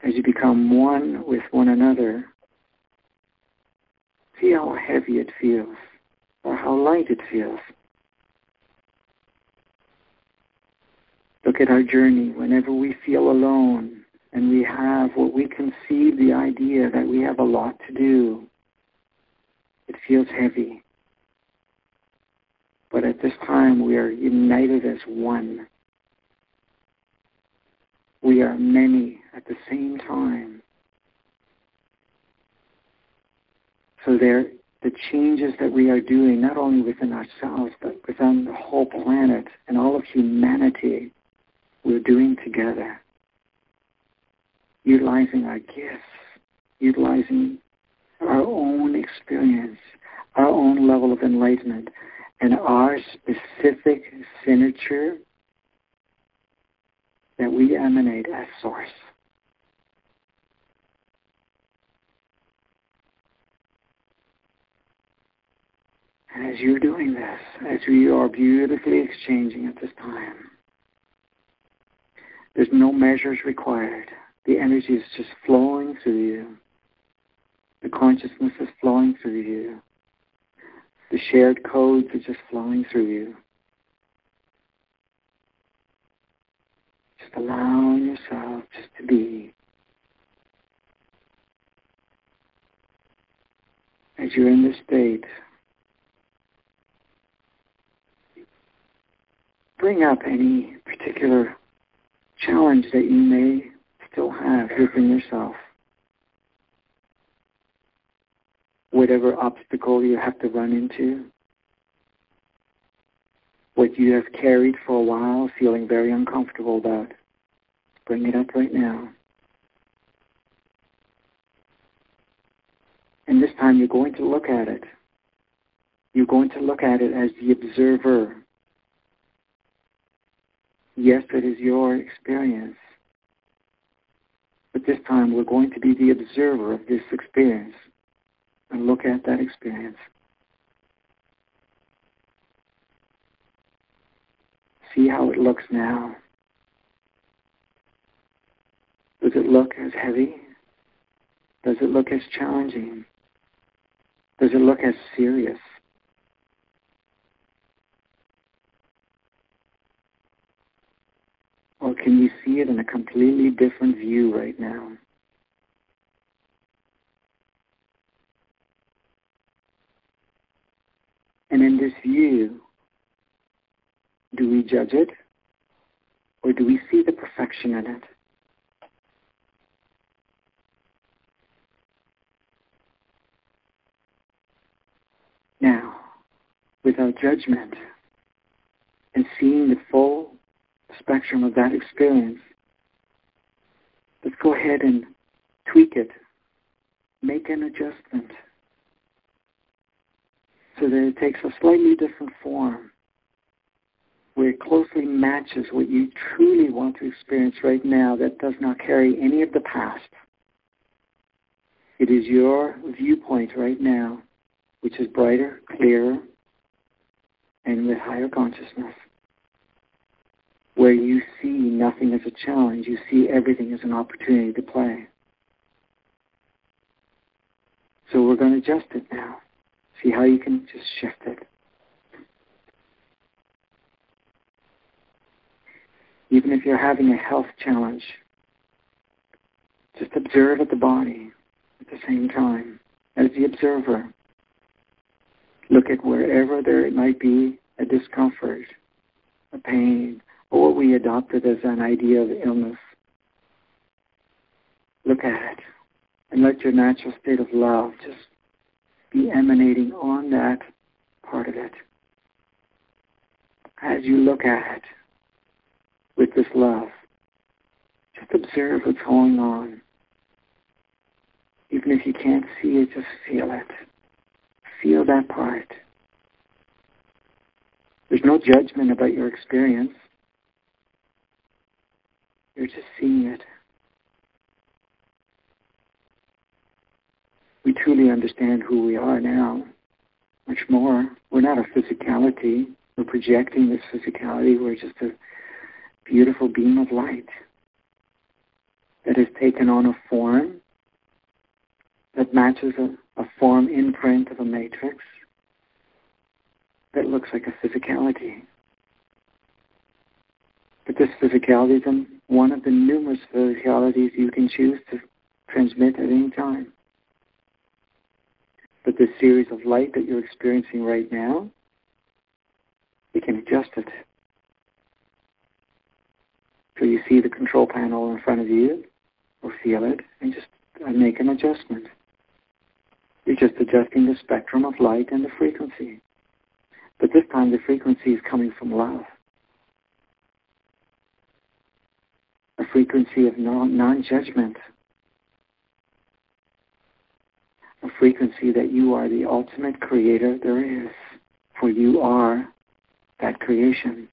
As you become one with one another, see how heavy it feels, or how light it feels. Look at our journey. Whenever we feel alone and we have what we conceive the idea that we have a lot to do, it feels heavy. But at this time, we are united as one. We are many at the same time. So the changes that we are doing, not only within ourselves, but within the whole planet and all of humanity, we're doing together. Utilizing our gifts, utilizing our own experience, our own level of enlightenment, and our specific signature that we emanate as source. And as you're doing this, as we are beautifully exchanging at this time, there's no measures required. The energy is just flowing through you. The consciousness is flowing through you. The shared codes are just flowing through you. Just allowing yourself just to be. As you're in this state, bring up any particular challenge that you may still have within yourself. Whatever obstacle you have to run into, what you have carried for a while, feeling very uncomfortable about, bring it up right now. And this time you're going to look at it. You're going to look at it as the observer. Yes, it is your experience. But this time we're going to be the observer of this experience and look at that experience. See how it looks now. Does it look as heavy? Does it look as challenging? Does it look as serious? Or can you see it in a completely different view right now? And in this view, do we judge it? Or do we see the perfection in it? Now, without judgment, and seeing the full spectrum of that experience, let's go ahead and tweak it, make an adjustment, so that it takes a slightly different form, where it closely matches what you truly want to experience right now that does not carry any of the past. It is your viewpoint right now, which is brighter, clearer, and with higher consciousness, where you see nothing as a challenge, you see everything as an opportunity to play. So we're going to adjust it now. See how you can just shift it. Even if you're having a health challenge, just observe at the body at the same time as the observer. Look at wherever there might be a discomfort, a pain, or what we adopted as an idea of illness. Look at it and let your natural state of love just be emanating on that part of it. As you look at it with this love, just observe what's going on. Even if you can't see it, just feel it. Feel that part. There's no judgment about your experience. You're just seeing it. We truly understand who we are now, much more. We're not a physicality. We're projecting this physicality. We're just a beautiful beam of light that has taken on a form that matches a form imprint of a matrix that looks like a physicality. But this physicality is one of the numerous physicalities you can choose to transmit at any time. But this series of light that you're experiencing right now, you can adjust it. So you see the control panel in front of you, or feel it, and just make an adjustment. You're just adjusting the spectrum of light and the frequency. But this time the frequency is coming from love. A frequency of non-judgment. A frequency that you are the ultimate creator there is, for you are that creation.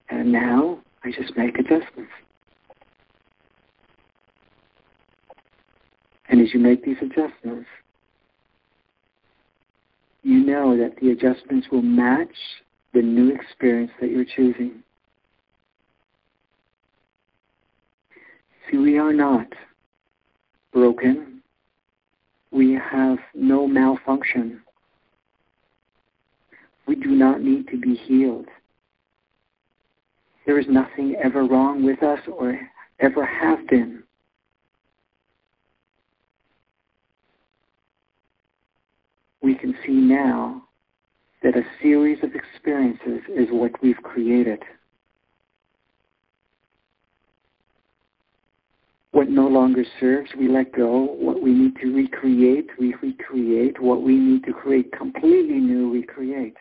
And now I just make adjustments. And as you make these adjustments, you know that the adjustments will match the new experience that you're choosing. See, we are not broken. We have no malfunction. We do not need to be healed. There is nothing ever wrong with us or ever have been. We can see now that a series of experiences is what we've created. What no longer serves, we let go. What we need to recreate, we recreate. What we need to create completely new, we create.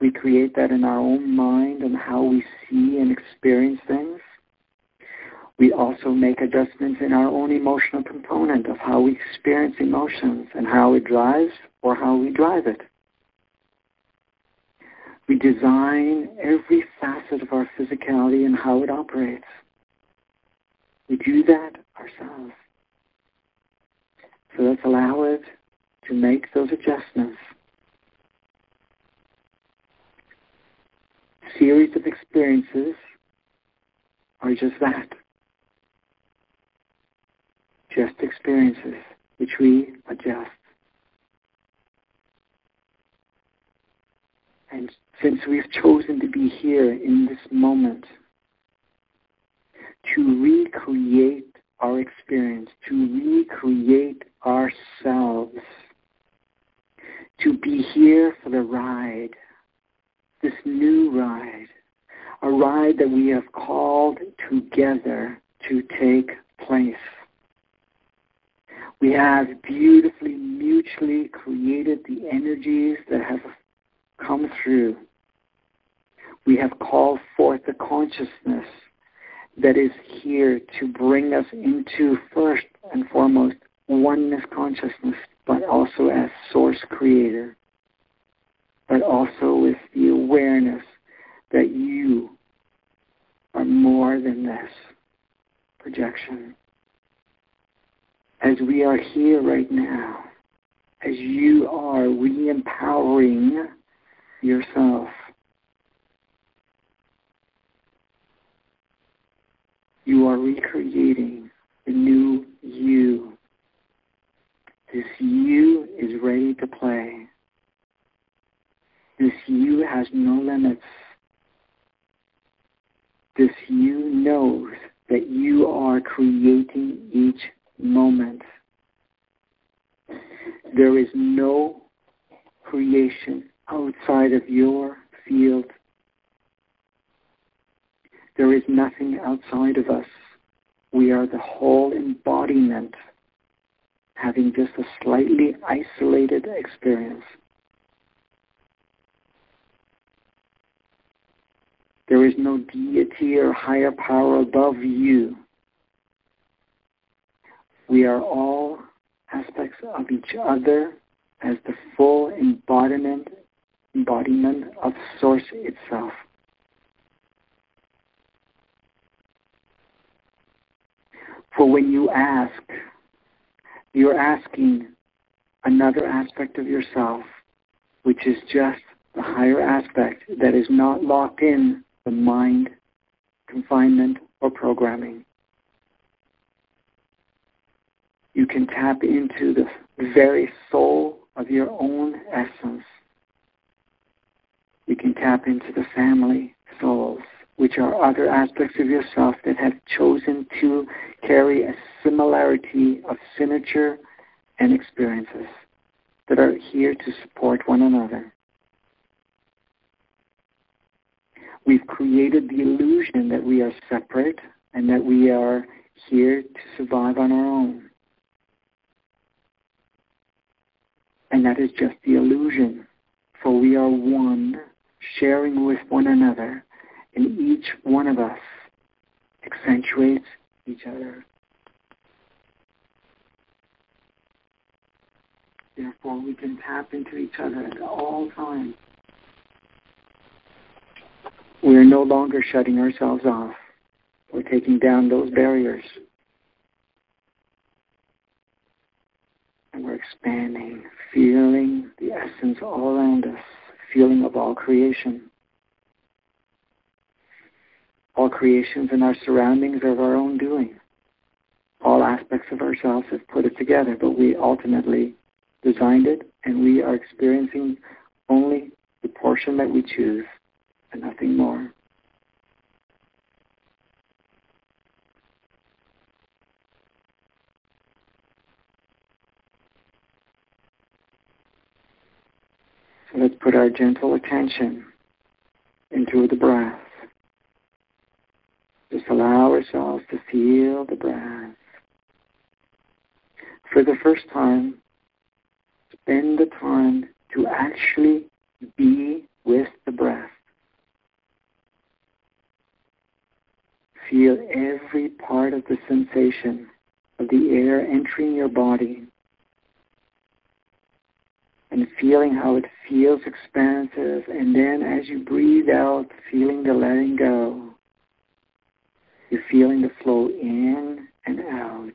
We create that in our own mind and how we see and experience things. We also make adjustments in our own emotional component of how we experience emotions and how it drives or how we drive it. We design every facet of our physicality and how it operates. We do that ourselves. So let's allow it to make those adjustments. Series of experiences are just that. Just experiences which we adjust. And since we've chosen to be here in this moment, to recreate our experience, to recreate ourselves, to be here for the ride, this new ride, a ride that we have called together to take place. We have beautifully, mutually created the energies that have come through. We have called forth the consciousness that is here to bring us into, first and foremost, oneness consciousness, but also as source creator, but also with the awareness that you are more than this projection. As we are here right now, as you are re-empowering yourself, you are recreating the new you. This you is ready to play. This you has no limits. This you knows that you are creating each moment. There is no creation outside of your field. There is nothing outside of us. We are the whole embodiment, having just a slightly isolated experience. There is no deity or higher power above you. We are all aspects of each other as the full embodiment of Source itself. For when you ask, you're asking another aspect of yourself, which is just the higher aspect that is not locked in the mind, confinement, or programming. You can tap into the very soul of your own essence. You can tap into the family souls, which are other aspects of yourself that have chosen to carry a similarity of signature and experiences that are here to support one another. We've created the illusion that we are separate and that we are here to survive on our own. And that is just the illusion, for we are one, sharing with one another, and each one of us accentuates each other. Therefore, we can tap into each other at all times. We are no longer shutting ourselves off. We're taking down those barriers. And we're expanding, feeling the essence all around us, feeling of all creation. All creations and our surroundings are of our own doing. All aspects of ourselves have put it together, but we ultimately designed it, and we are experiencing only the portion that we choose and nothing more. So let's put our gentle attention into the breath. Just allow ourselves to feel the breath. For the first time, spend the time to actually be with the breath. Feel every part of the sensation of the air entering your body and feeling how it feels expansive, and then as you breathe out, feeling the letting go. You're feeling the flow in and out.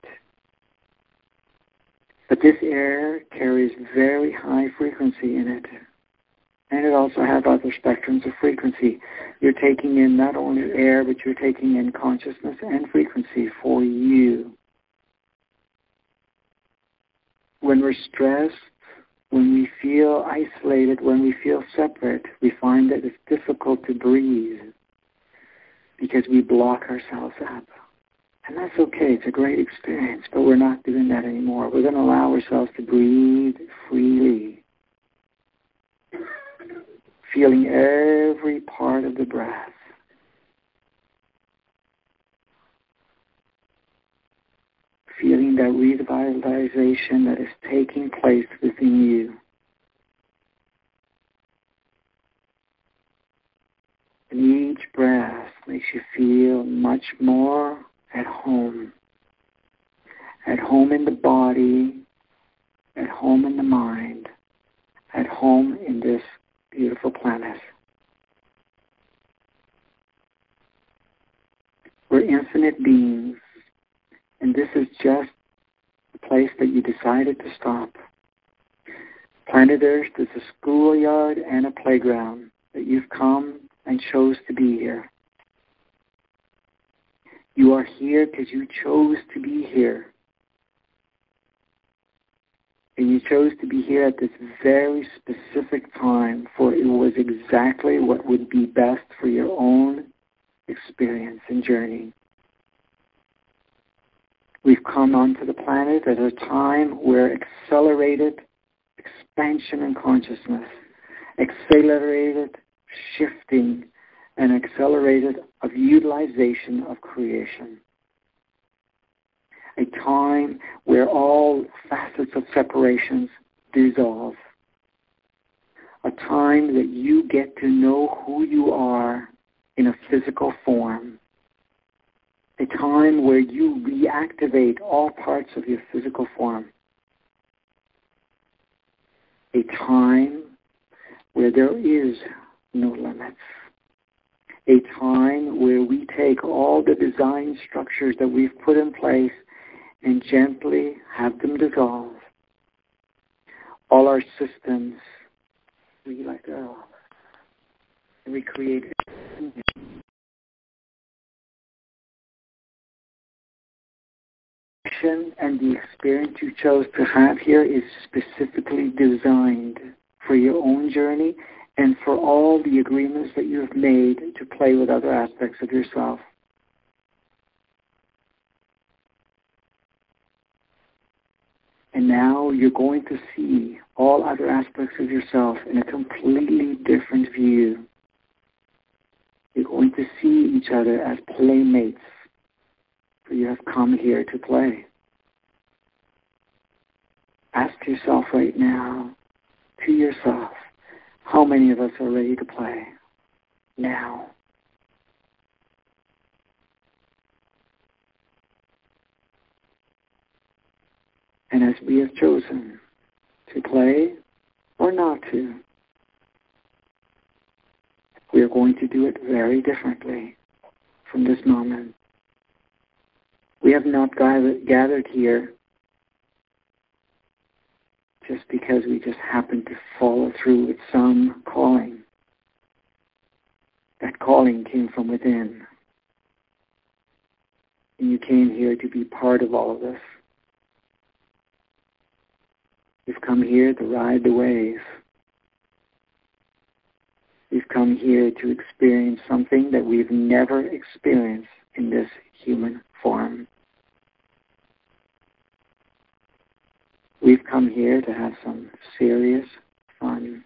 But this air carries very high frequency in it. And it also has other spectrums of frequency. You're taking in not only air, but you're taking in consciousness and frequency for you. When we're stressed, when we feel isolated, when we feel separate, we find that it's difficult to breathe because we block ourselves up. And that's okay. It's a great experience, but we're not doing that anymore. We're going to allow ourselves to breathe freely, feeling every part of the breath. Feeling that revitalization that is taking place within you. And each breath makes you feel much more at home. At home in the body, at home in the mind, at home in this beautiful planet. We're infinite beings, and this is just the place that you decided to stop. Planet Earth is a schoolyard and a playground that you've come and chose to be here. You are here because you chose to be here. And you chose to be here at this very specific time, for it was exactly what would be best for your own experience and journey. We've come onto the planet at a time where accelerated expansion in consciousness, accelerated shifting, and accelerated of utilization of creation. A time where all facets of separations dissolve. A time that you get to know who you are in a physical form. A time where you reactivate all parts of your physical form. A time where there is no limits. A time where we take all the design structures that we've put in place and gently have them dissolve. All our systems, we let go. And we create and the experience you chose to have here is specifically designed for your own journey and for all the agreements that you have made to play with other aspects of yourself. And now you're going to see all other aspects of yourself in a completely different view. You're going to see each other as playmates, for you have come here to play. Ask yourself right now, to yourself, how many of us are ready to play now? And as we have chosen to play or not to, we are going to do it very differently from this moment. We have not gathered here just because we just happened to follow through with some calling. That calling came from within. And you came here to be part of all of this. You've come here to ride the wave. We've come here to experience something that we've never experienced in this human form. We've come here to have some serious fun.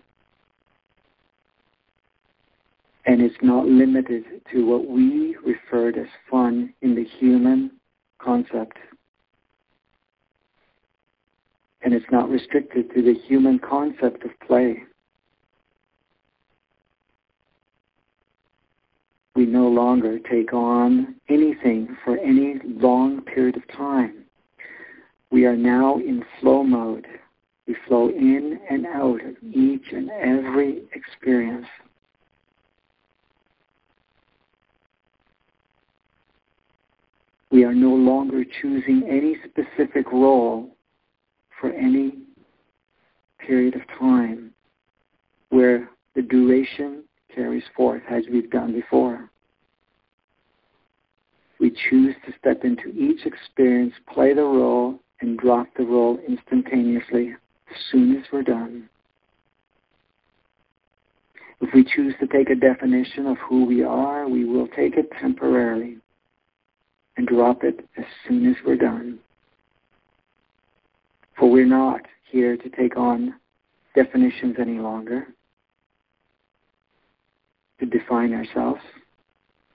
And it's not limited to what we referred as fun in the human concept. And it's not restricted to the human concept of play. We no longer take on anything for any long period of time. We are now in flow mode. We flow in and out of each and every experience. We are no longer choosing any specific role for any period of time where the duration carries forth as we've done before. We choose to step into each experience, play the role, and drop the role instantaneously as soon as we're done. If we choose to take a definition of who we are, we will take it temporarily and drop it as soon as we're done. For we're not here to take on definitions any longer, to define ourselves.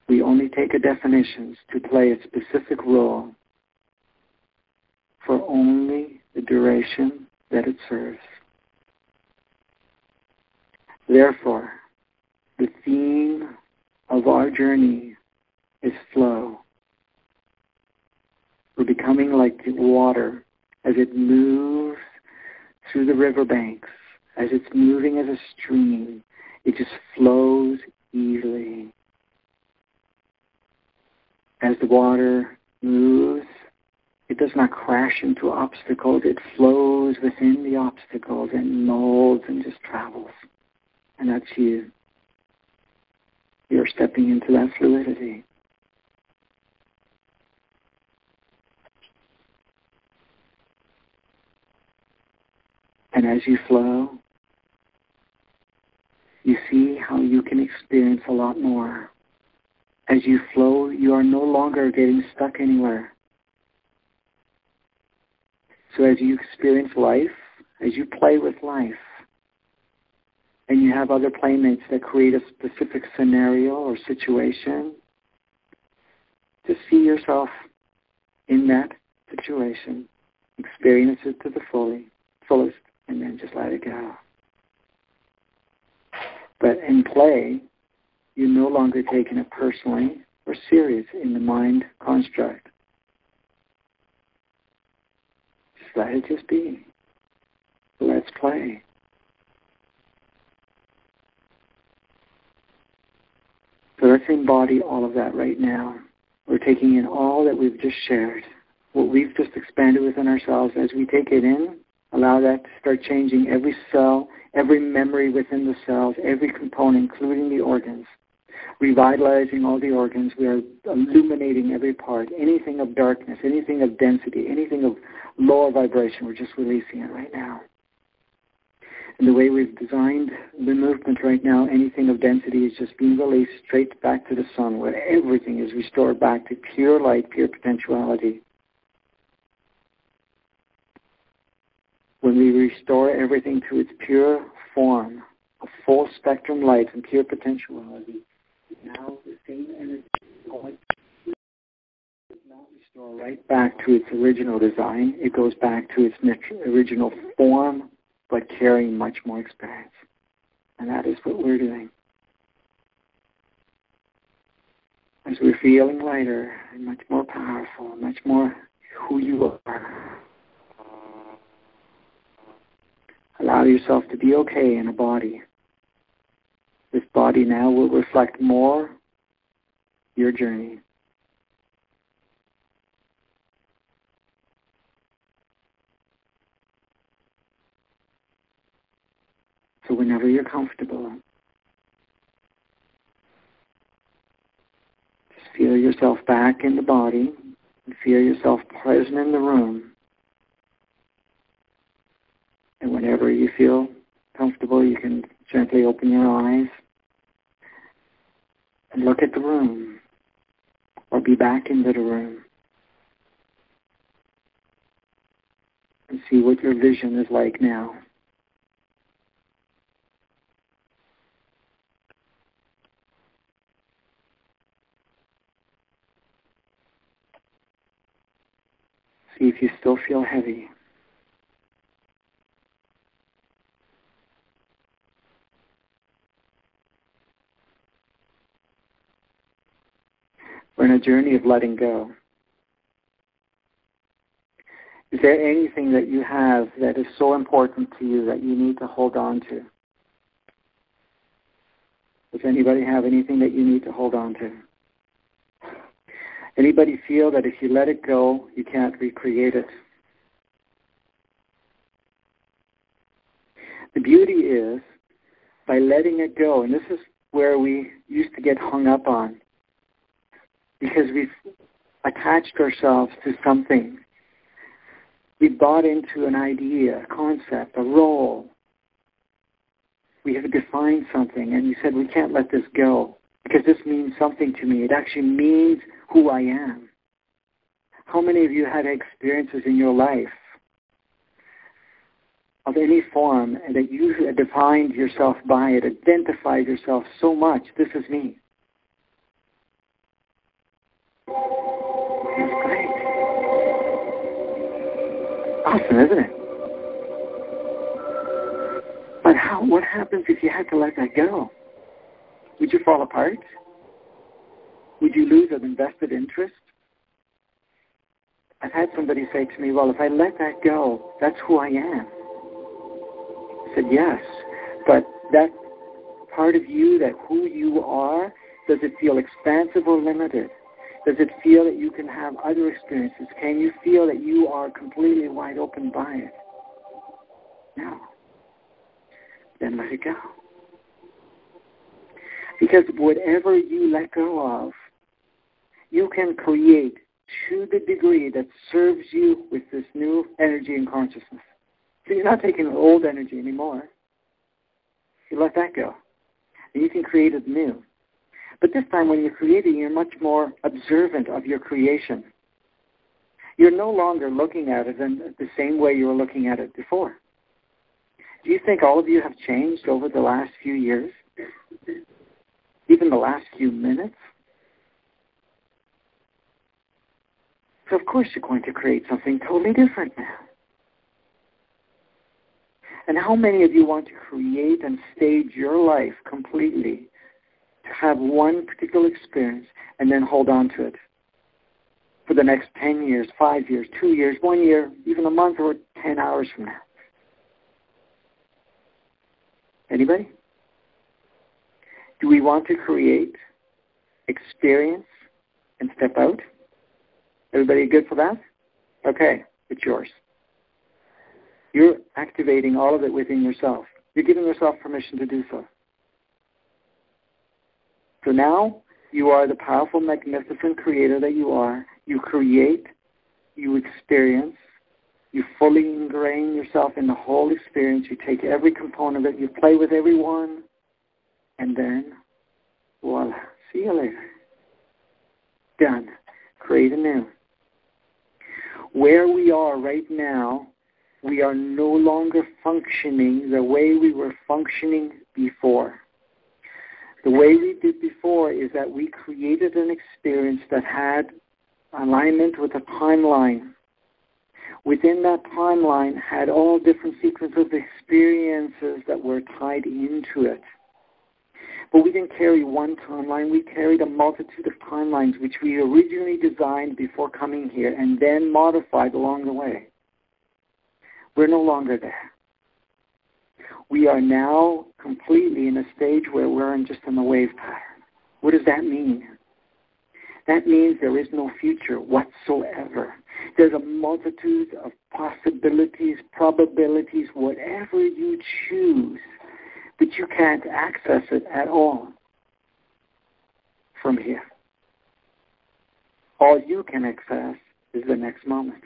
We only take a definitions to play a specific role for only the duration that it serves. Therefore, the theme of our journey is flow. We're becoming like the water as it moves through the riverbanks, as it's moving as a stream. It just flows easily. As the water moves, it does not crash into obstacles. It flows within the obstacles and molds and just travels. And that's you. You're stepping into that fluidity. And as you flow, you see how you can experience a lot more. As you flow, you are no longer getting stuck anywhere. So as you experience life, as you play with life, and you have other playmates that create a specific scenario or situation, just see yourself in that situation, experience it to the fullest, and then just let it go. But in play, you're no longer taking it personally or serious in the mind construct. Just let it just be. Let's play. So let's embody all of that right now. We're taking in all that we've just shared, what we've just expanded within ourselves. As we take it in, allow that to start changing every cell, every memory within the cells, every component, including the organs. Revitalizing all the organs. We are illuminating every part. Anything of darkness, anything of density, anything of lower vibration, we're just releasing it right now. And the way we've designed the movement right now, anything of density is just being released straight back to the sun, where everything is restored back to pure light, pure potentiality. When we restore everything to its pure form, a full spectrum light and pure potentiality, now the same energy does not restore right back to its original design. It goes back to its original form, but carrying much more experience. And that is what we're doing. As we're feeling lighter and much more powerful, much more who you are. Allow yourself to be okay in a body. This body now will reflect more your journey. whenever you're comfortable. Just feel yourself back in the body and feel yourself present in the room. And whenever you feel comfortable, you can gently open your eyes and look at the room or be back into the room and see what your vision is like now. See if you still feel heavy. We're in a journey of letting go. Is there anything that you have that is so important to you that you need to hold on to? Does anybody have anything that you need to hold on to? Anybody feel that if you let it go, you can't recreate it? The beauty is, by letting it go, and this is where we used to get hung up on, because we've attached ourselves to something. We bought into an idea, a concept, a role. We have defined something, and you said, we can't let this go because this means something to me. It actually means who I am. How many of you had experiences in your life of any form and that you defined yourself by it, identified yourself so much, this is me? That's great. Awesome, isn't it? But what happens if you had to let that go? Would you fall apart? Would you lose an invested interest? I've had somebody say to me, well, if I let that go, that's who I am. I said, yes, but that part of you, that who you are, does it feel expansive or limited? Does it feel that you can have other experiences? Can you feel that you are completely wide open by it? No. Then let it go. Because whatever you let go of, you can create to the degree that serves you with this new energy and consciousness. So you're not taking old energy anymore. You let that go. And you can create it new. But this time when you're creating, you're much more observant of your creation. You're no longer looking at it in the same way you were looking at it before. Do you think all of you have changed over the last few years? Even the last few minutes? So of course you're going to create something totally different now. And how many of you want to create and stage your life completely to have one particular experience and then hold on to it for the next 10 years, 5 years, 2 years, 1 year, even a month or 10 hours from now? Anybody? Do we want to create, experience, and step out? Everybody good for that? Okay, it's yours. You're activating all of it within yourself. You're giving yourself permission to do so. So now you are the powerful, magnificent creator that you are. You create, you experience, you fully ingrain yourself in the whole experience. You take every component of it, you play with everyone, and then, voila, see you later. Done. Create anew. Where we are right now, we are no longer functioning the way we were functioning before. The way we did before is that we created an experience that had alignment with a timeline. Within that timeline had all different sequences of experiences that were tied into it. But we didn't carry one timeline. We carried a multitude of timelines which we originally designed before coming here and then modified along the way. We're no longer there. We are now completely in a stage where we're just in the wave pattern. What does that mean? That means there is no future whatsoever. There's a multitude of possibilities, probabilities, whatever you choose. that you can't access it at all from here. All you can access is the next moment.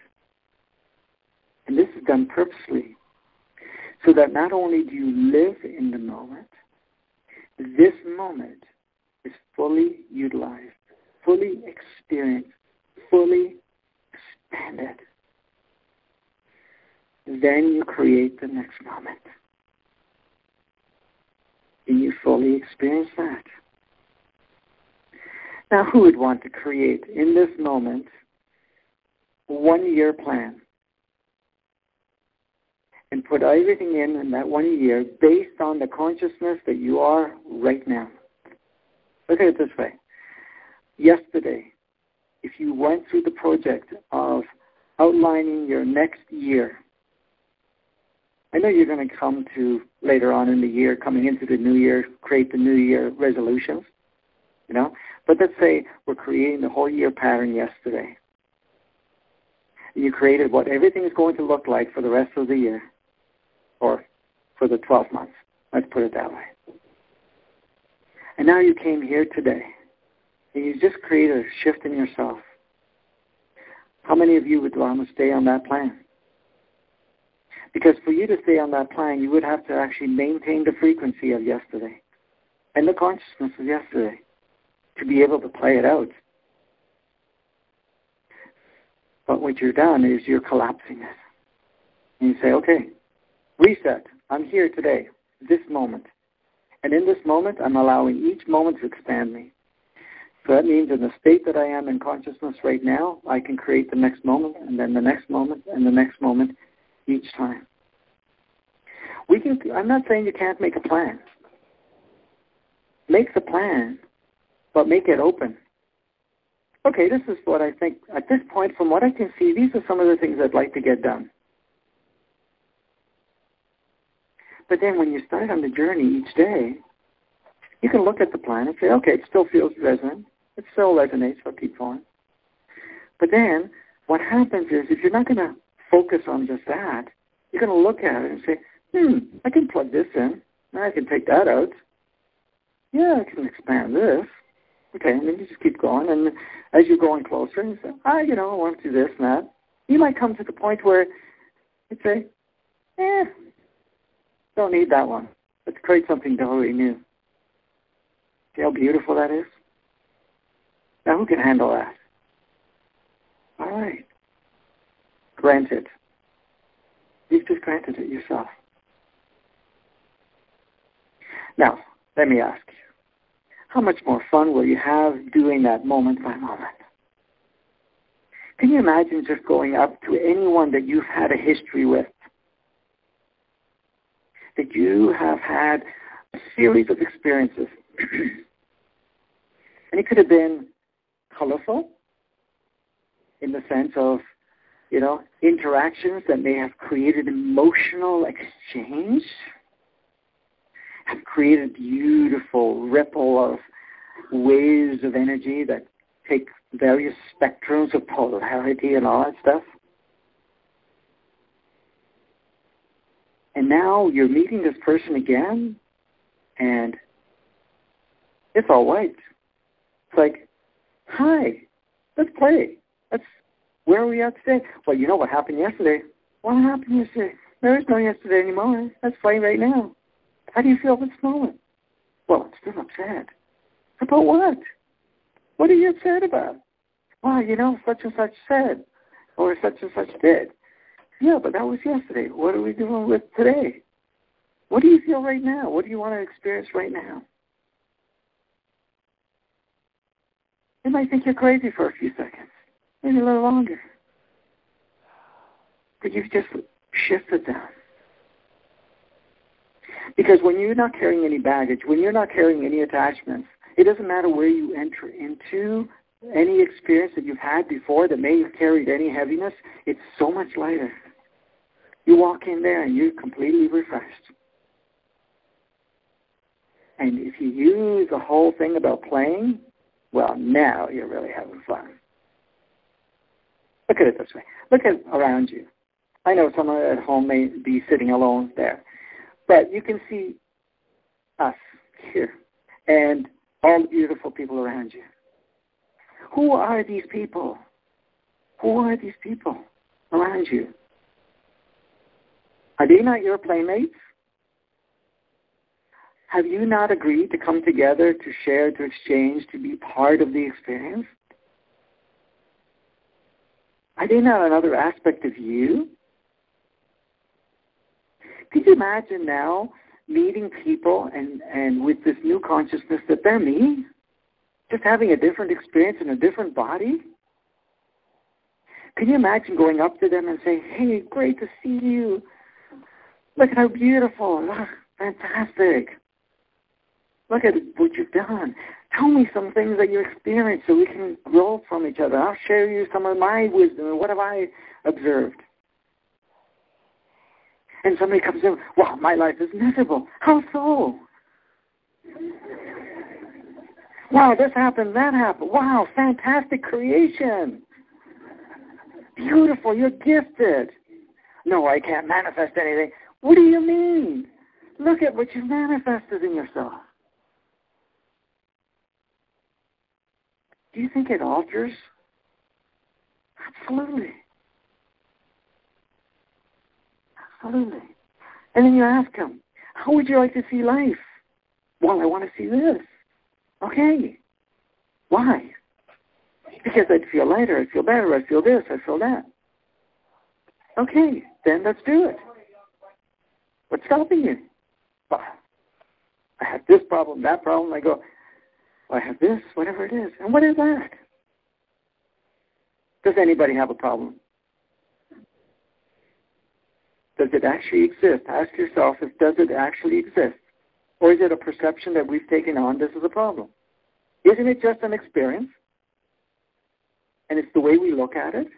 And this is done purposely so that not only do you live in the moment, this moment is fully utilized, fully experienced, fully expanded. Then you create the next moment. And you fully experience that. Now, who would want to create in this moment a 1-year plan and put everything in that 1 year based on the consciousness that you are right now? Look at it this way. Yesterday, if you went through the project of outlining your next year, I know you're going to come to later on in the year, coming into the new year, create the new year resolutions, But let's say we're creating the whole year pattern yesterday. You created what everything is going to look like for the rest of the year, or for the 12 months. Let's put it that way. And now you came here today, and you just created a shift in yourself. How many of you would want to stay on that plan? Because for you to stay on that plan, you would have to actually maintain the frequency of yesterday and the consciousness of yesterday to be able to play it out. But what you've done is you're collapsing it. And you say, okay, reset. I'm here today, this moment. And in this moment, I'm allowing each moment to expand me. So that means in the state that I am in consciousness right now, I can create the next moment, and then the next moment, and the next moment each time. I'm not saying you can't make a plan. Make the plan, but make it open. Okay, this is what I think. At this point, from what I can see, these are some of the things I'd like to get done. But then when you start on the journey each day, you can look at the plan and say, okay, it still feels resonant. It still resonates, so keep going. But then what happens is if you're not going to focus on just that, you're going to look at it and say, I can plug this in. Now I can take that out. Yeah, I can expand this. Okay, and then you just keep going. And as you're going closer, you say, I want to do this and that. You might come to the point where you say, don't need that one. Let's create something totally new. See how beautiful that is? Now who can handle that? All right. Granted. You've just granted it yourself. Now, let me ask you, how much more fun will you have doing that moment by moment? Can you imagine just going up to anyone that you've had a history with, that you have had a series of experiences, and it could have been colorful in the sense of, interactions that may have created emotional exchange, have created beautiful ripple of waves of energy that take various spectrums of polarity and all that stuff. And now you're meeting this person again, and it's all white. It's like, hi, let's play. Where are we at today? Well, you know what happened yesterday. What happened yesterday? There is no yesterday anymore. Let's play right now. How do you feel at this moment? Well, I'm still upset. About what? What are you upset about? Well, such and such said, or such and such did. Yeah, but that was yesterday. What are we doing with today? What do you feel right now? What do you want to experience right now? They might think you're crazy for a few seconds, maybe a little longer. But you've just shifted them. Because when you're not carrying any baggage, when you're not carrying any attachments, it doesn't matter where you enter into any experience that you've had before that may have carried any heaviness, it's so much lighter. You walk in there and you're completely refreshed. And if you use the whole thing about playing, well, now you're really having fun. Look at it this way. Look at around you. I know someone at home may be sitting alone there. But you can see us here, and all the beautiful people around you. Who are these people? Who are these people around you? Are they not your playmates? Have you not agreed to come together, to share, to exchange, to be part of the experience? Are they not another aspect of you? Could you imagine now meeting people and with this new consciousness that they're me? Just having a different experience in a different body? Can you imagine going up to them and saying, hey, great to see you. Look at how beautiful. Look, fantastic. Look at what you've done. Tell me some things that you experienced so we can grow from each other. I'll share you some of my wisdom and what have I observed. And somebody comes in, wow, my life is miserable. How so? Wow, this happened, that happened. Wow, fantastic creation. Beautiful, you're gifted. No, I can't manifest anything. What do you mean? Look at what you've manifested in yourself. Do you think it alters? Absolutely. Absolutely. And then you ask them, how would you like to see life? Well, I want to see this. Okay. Why? Because I'd feel lighter, I'd feel better, I'd feel this, I'd feel that. Okay, then let's do it. What's stopping you? Well, I have this problem, that problem. I go, well, I have this, whatever it is. And what is that? Does anybody have a problem? Does it actually exist? Ask yourself, does it actually exist? Or is it a perception that we've taken on, this is a problem? Isn't it just an experience? And it's the way we look at it?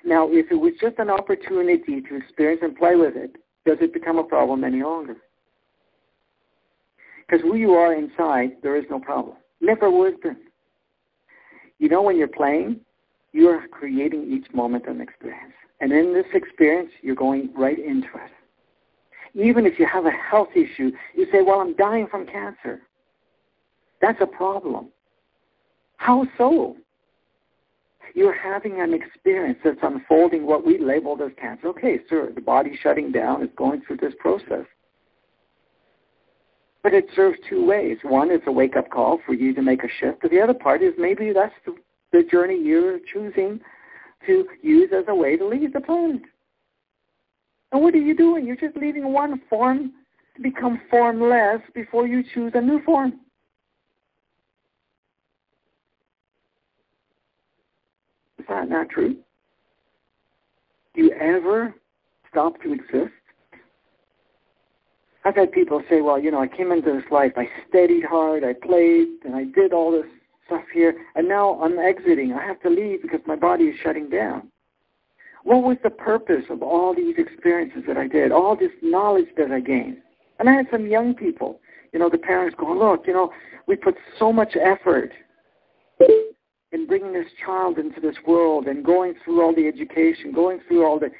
Now, if it was just an opportunity to experience and play with it, does it become a problem any longer? Because who you are inside, there is no problem. Never would have been. You know, when you're playing, you're creating each moment an experience. And in this experience, you're going right into it. Even if you have a health issue, you say, well, I'm dying from cancer. That's a problem. How so? You're having an experience that's unfolding what we labeled as cancer. Okay, sir, the body's shutting down, it's going through this process. But it serves two ways. One, it's a wake-up call for you to make a shift. But the other part is maybe that's the journey you're choosing to use as a way to leave the planet. And what are you doing? You're just leaving one form to become formless before you choose a new form. Is that not true? Do you ever stop to exist? I've had people say, well, you know, I came into this life, I studied hard, I played, and I did all this stuff here, and now I'm exiting. I have to leave because my body is shutting down. What was the purpose of all these experiences that I did, all this knowledge that I gained? And I had some young people, you know, the parents go, look, you know, we put so much effort in bringing this child into this world and going through all the education, going through all the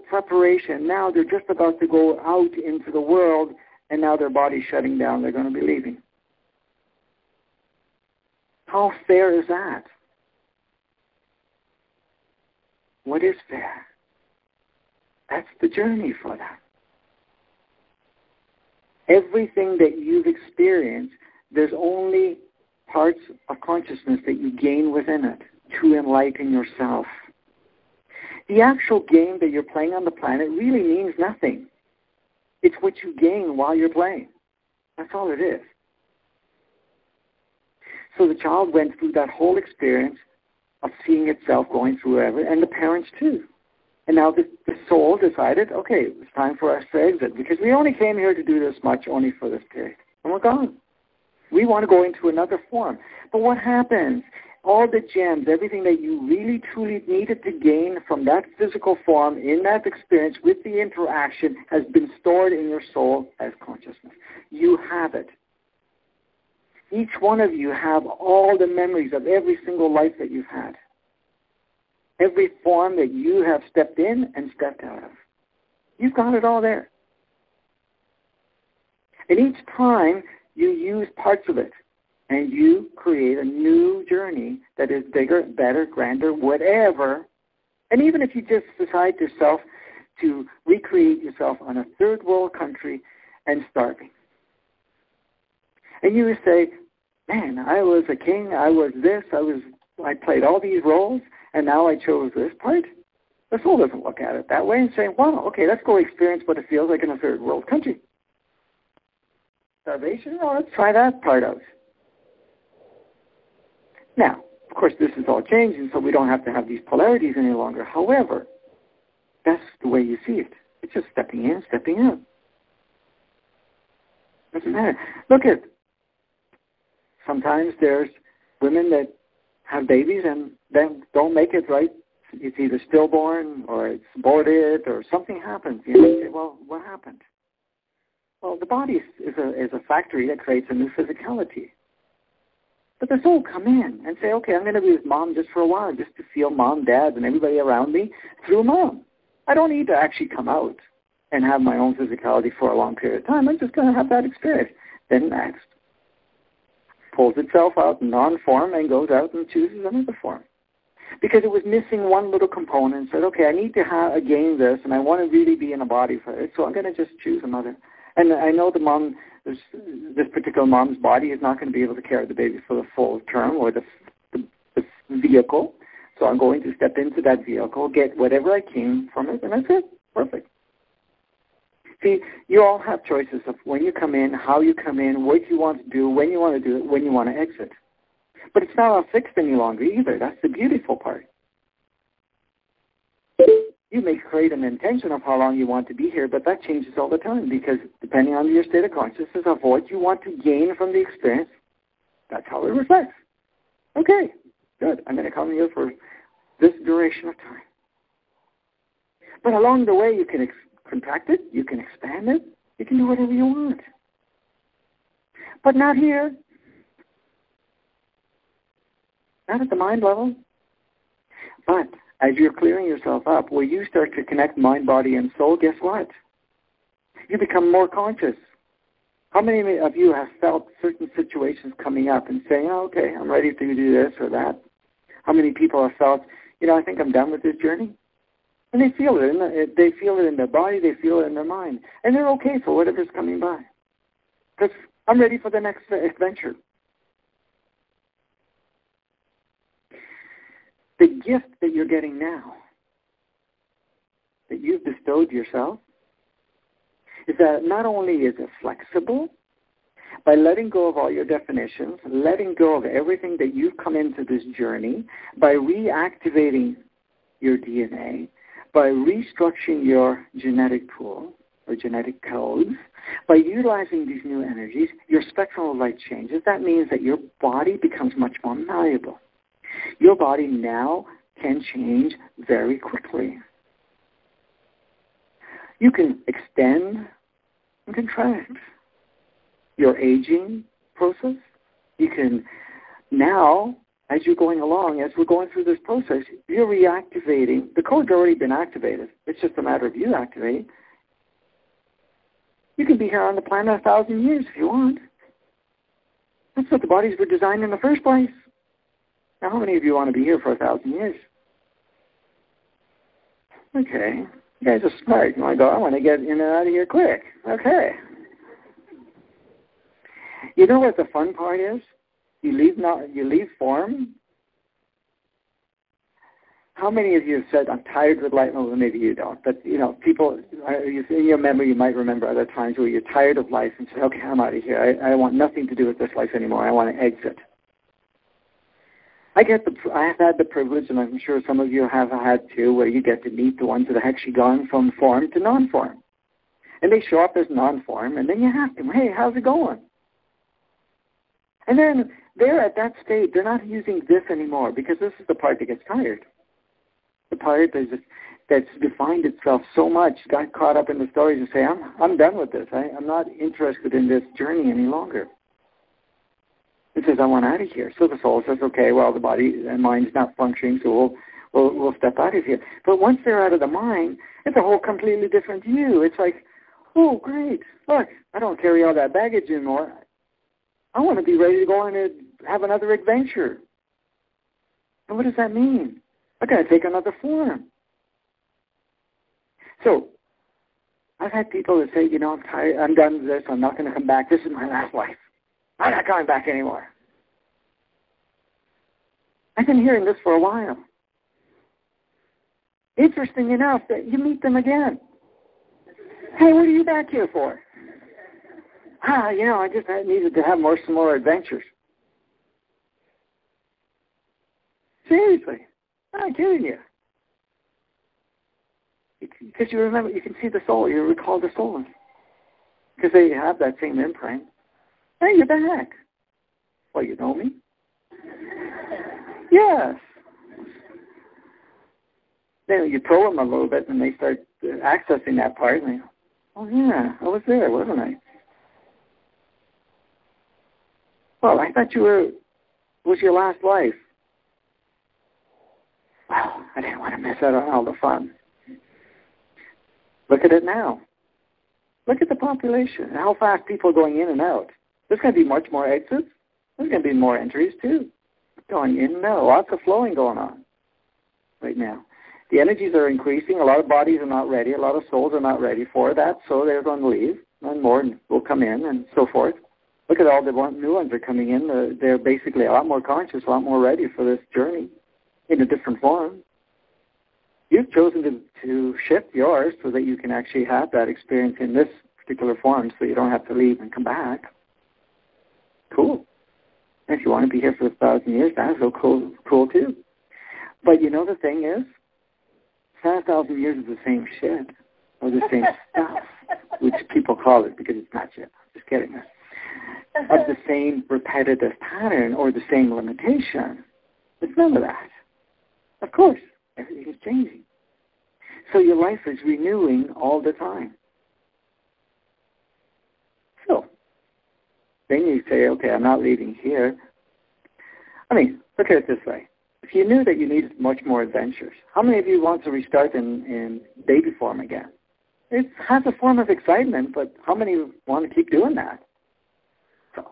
preparation. Now they're just about to go out into the world, and now their body's shutting down. They're going to be leaving. How fair is that? What is fair? That's the journey for that. Everything that you've experienced, there's only parts of consciousness that you gain within it to enlighten yourself. The actual game that you're playing on the planet really means nothing. It's what you gain while you're playing. That's all it is. So the child went through that whole experience of seeing itself going through everything, and the parents too. And now the soul decided, okay, it's time for us to exit, because we only came here to do this much only for this period. And we're gone. We want to go into another form. But what happens? All the gems, everything that you really, truly needed to gain from that physical form in that experience with the interaction has been stored in your soul as consciousness. You have it. Each one of you have all the memories of every single life that you've had. Every form that you have stepped in and stepped out of. You've got it all there. And each time you use parts of it, and you create a new journey that is bigger, better, grander, whatever. And even if you just decide yourself to recreate yourself on a third world country and starving. And you would say, man, I was a king, I was this, I played all these roles, and now I chose this part. The soul doesn't look at it that way and say, wow, okay, let's go experience what it feels like in a third world country. Starvation? Well, let's try that part out. Now, of course, this is all changing, so we don't have to have these polarities any longer. However, that's the way you see it. It's just stepping in, stepping out. Doesn't matter. Look at, sometimes there's women that have babies and then don't make it right. It's either stillborn or it's aborted or something happens. You know, you say, well, what happened? Well, the body is a factory that creates a new physicality. But the soul come in and say, okay, I'm going to be with mom just for a while, just to feel mom, dad, and everybody around me through mom. I don't need to actually come out and have my own physicality for a long period of time. I'm just going to have that experience. Then next, pulls itself out in non-form and goes out and chooses another form. Because it was missing one little component and said, okay, I need to gain this, and I want to really be in a body for it, so I'm going to just choose another. And I know the mom, this particular mom's body is not going to be able to carry the baby for the full term or the vehicle, so I'm going to step into that vehicle, get whatever I can from it, and that's it. Perfect. See, you all have choices of when you come in, how you come in, what you want to do, when you want to do it, when you want to exit. But it's not all fixed any longer either. That's the beautiful part. You may create an intention of how long you want to be here, but that changes all the time because depending on your state of consciousness of what you want to gain from the experience, that's how it reflects. Okay, good. I'm going to come here for this duration of time. But along the way, you can contract it, you can expand it, you can do whatever you want. But not here. Not at the mind level. But as you're clearing yourself up, where you start to connect mind, body, and soul, guess what? You become more conscious. How many of you have felt certain situations coming up and saying, oh, okay, I'm ready to do this or that? How many people have felt, I think I'm done with this journey? And they feel it. They feel it in their body. They feel it in their mind. And they're okay for whatever's coming by. Because I'm ready for the next adventure. The gift that you're getting now, that you've bestowed yourself, is that not only is it flexible, by letting go of all your definitions, letting go of everything that you've come into this journey, by reactivating your DNA, by restructuring your genetic pool or genetic codes, by utilizing these new energies, your spectral light changes. That means that your body becomes much more malleable. Your body now can change very quickly. You can extend and contract your aging process. You can now, as you're going along, as we're going through this process, you're reactivating. The code's already been activated. It's just a matter of you activating. You can be here on the planet 1,000 years if you want. That's what the bodies were designed in the first place. Now, how many of you want to be here for 1,000 years? Okay. You guys are smart. You want to go, I want to get in and out of here quick. Okay. You know what the fun part is? You leave form. How many of you have said, I'm tired with life? Well, maybe you don't. But, people, in your memory, you might remember other times where you're tired of life and say, okay, I'm out of here. I want nothing to do with this life anymore. I want to exit. I have had the privilege, and I'm sure some of you have had too, where you get to meet the ones that have actually gone from form to non-form. And they show up as non-form, and then you ask them, hey, how's it going? And then they're at that state, they're not using this anymore, because this is the part that gets tired. The part that's defined itself so much, got caught up in the stories and say, I'm done with this. I'm not interested in this journey any longer. It says, I want out of here. So the soul says, okay, well, the body and mind is not functioning, so we'll step out of here. But once they're out of the mind, it's a whole completely different view. It's like, Oh, great. Look, I don't carry all that baggage anymore. I want to be ready to go on and have another adventure. And what does that mean? I got to take another form. So, I've had people that say, I'm tired, I'm done with this, I'm not going to come back, this is my last life. I'm not coming back anymore. I've been hearing this for a while. Interesting enough that you meet them again. Hey, what are you back here for? I needed to have some more adventures. Seriously, I'm not kidding you. Because you remember, you can see the soul, you recall the soul. Because they have that same imprint. Hey, you're back. Well, you know me? Yes. Then you probe them a little bit and they start accessing that part. And they go, oh, yeah, I was there, wasn't I? Well, I thought was your last life. Well, I didn't want to miss out on all the fun. Look at it now. Look at the population and how fast people are going in and out. There's going to be much more exits. There's going to be more entries, too. Going in and out. Lots of flowing going on right now. The energies are increasing. A lot of bodies are not ready. A lot of souls are not ready for that, so they're going to leave. And more will come in and so forth. Look at all the new ones are coming in. They're basically a lot more conscious, a lot more ready for this journey in a different form. You've chosen to shift yours so that you can actually have that experience in this particular form so you don't have to leave and come back. Cool. If you want to be here for 1,000 years, that's so cool too. But the thing is, 5,000 years is the same shit, or the same stuff, which people call it because it's not shit. Just kidding. Of the same repetitive pattern or the same limitation. It's none of that. Of course, everything is changing. So your life is renewing all the time. So, then you say, okay, I'm not leaving here. I mean, look at it this way. If you knew that you needed much more adventures, how many of you want to restart in baby form again? It has a form of excitement, but how many want to keep doing that? So,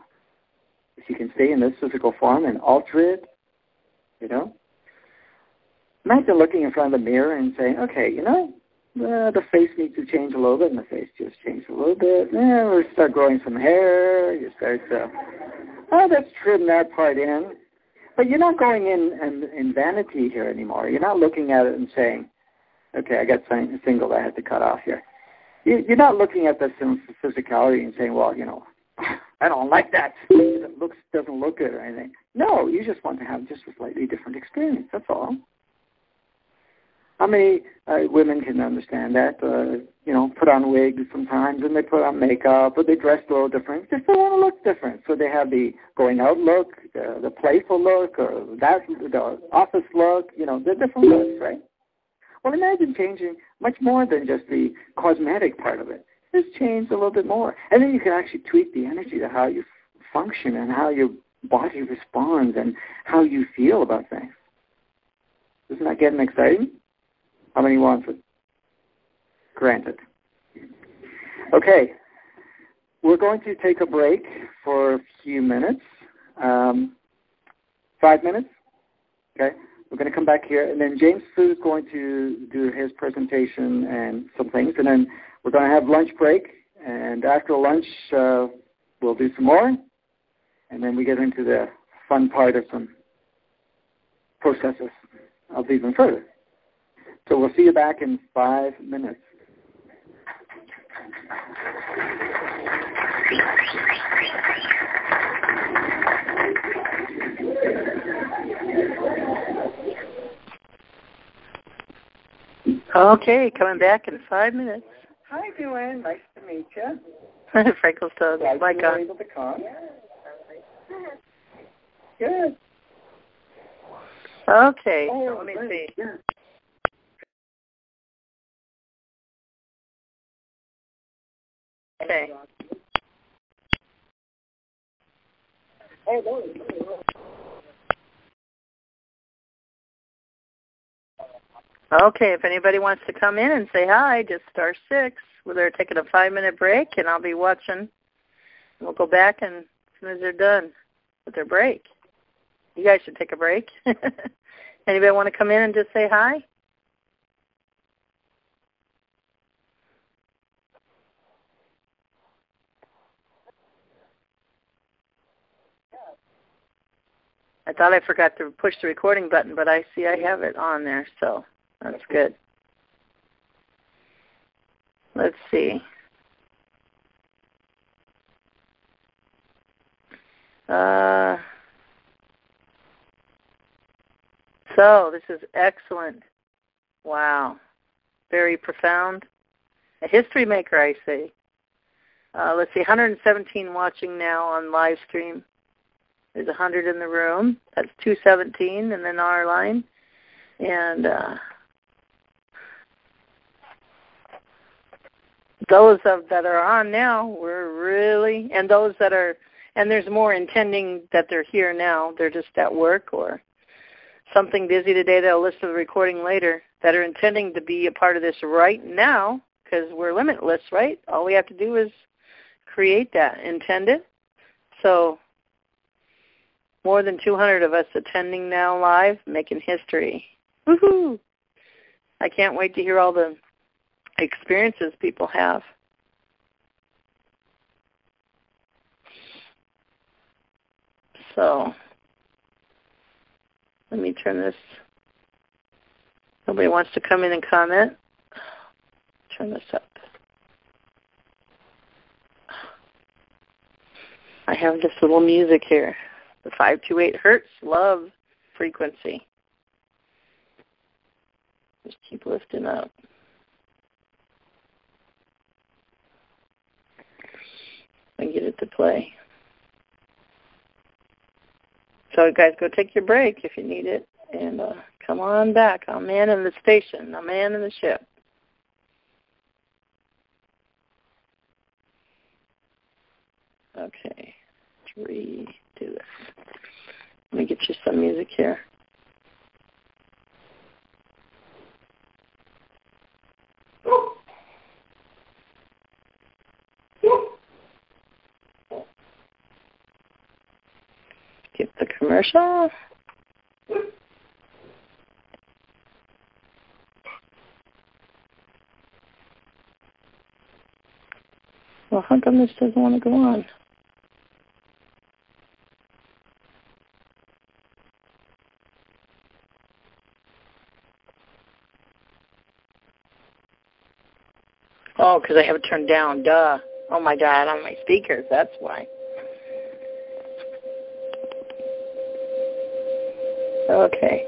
if you can stay in this physical form and alter it, imagine looking in front of the mirror and saying, okay, the face needs to change a little bit, and the face just changed a little bit. We'll start growing some hair. You start to, let's trim that part in. But you're not going in vanity here anymore. You're not looking at it and saying, okay, I got something single that I had to cut off here. You're not looking at this in physicality and saying, well, I don't like that. It doesn't look good or anything. No, you just want to have just a slightly different experience. That's all. How many women can understand that? Put on wigs sometimes, and they put on makeup, or they dress a little different. Just they want to look different. So they have the going out look, the playful look, or the office look. The different looks, right? Well, imagine changing much more than just the cosmetic part of it. Just change a little bit more, and then you can actually tweak the energy to how you function and how your body responds and how you feel about things. Isn't that getting exciting? How many wants it? Granted. Okay. We're going to take a break for a few minutes. 5 minutes. Okay. We're going to come back here, and then James Fu is going to do his presentation and some things, and then we're going to have lunch break, and after lunch we'll do some more, and then we get into the fun part of some processes of even further. So we'll see you back in 5 minutes. Okay, coming back in 5 minutes. Hi, Joanne. Nice to meet you. Franco's still Glad mic you were on. able to come. Good. Okay, so let me see. Yeah. Okay. Okay, if anybody wants to come in and say hi, just *6. They're taking a 5-minute break, and I'll be watching. We'll go back and as soon as they're done with their break. You guys should take a break. Anybody want to come in and just say hi? I thought I forgot to push the recording button, but I see I have it on there, so that's good. Let's see. So this is excellent. Wow. Very profound. A history maker, I say. Let's see, 117 watching now on live stream. There's 100 in the room. That's 217 and then our line. And those that are on now, we're really, and those that are, and there's more intending that they're here now. They're just at work or something busy today. They'll listen to the recording later that are intending to be a part of this right now because we're limitless, right? All we have to do is create that, intend it. So more than 200 of us attending now live, making history. Woohoo! I can't wait to hear all the experiences people have. So let me turn this. Nobody wants to come in and comment. Turn this up. I have this little music here. The 528 hertz love frequency. Just keep lifting up. And get it to play. So guys, go take your break if you need it, and come on back. I'm manning the station. I'm manning the ship. Okay, let's redo this. Let me get you some music here. Skip the commercial. Well, how come this doesn't want to go on? Oh, because I have it turned down. Duh. Oh, my God, on my speakers. That's why. Okay.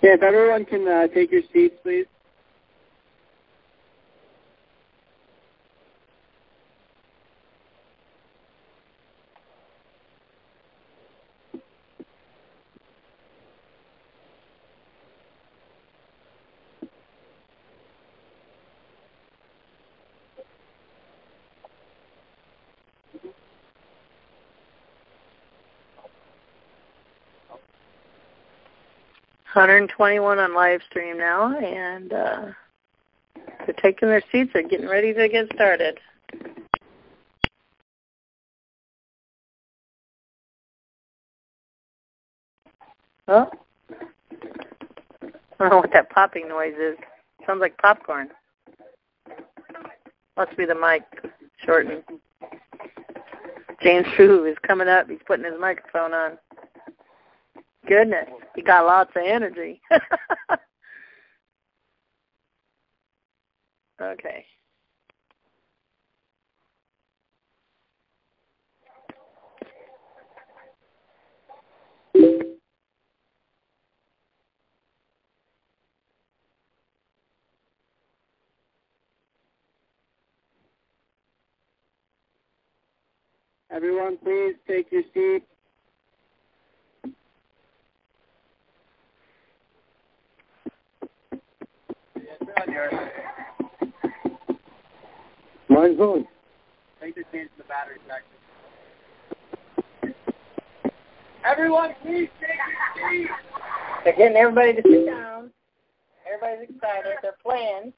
Okay, if everyone can take your seats, please. $121 on live stream now, and they're taking their seats and getting ready to get started. Oh, I don't know what that popping noise is. Sounds like popcorn. Must be the mic shortened. James Thru is coming up. He's putting his microphone on. Goodness, he got lots of energy. Okay. Everyone, please take your seats. Mine's on. I think they changed the battery section. Everyone, please take your seats. They're getting everybody to sit down. Everybody's excited. They're playing.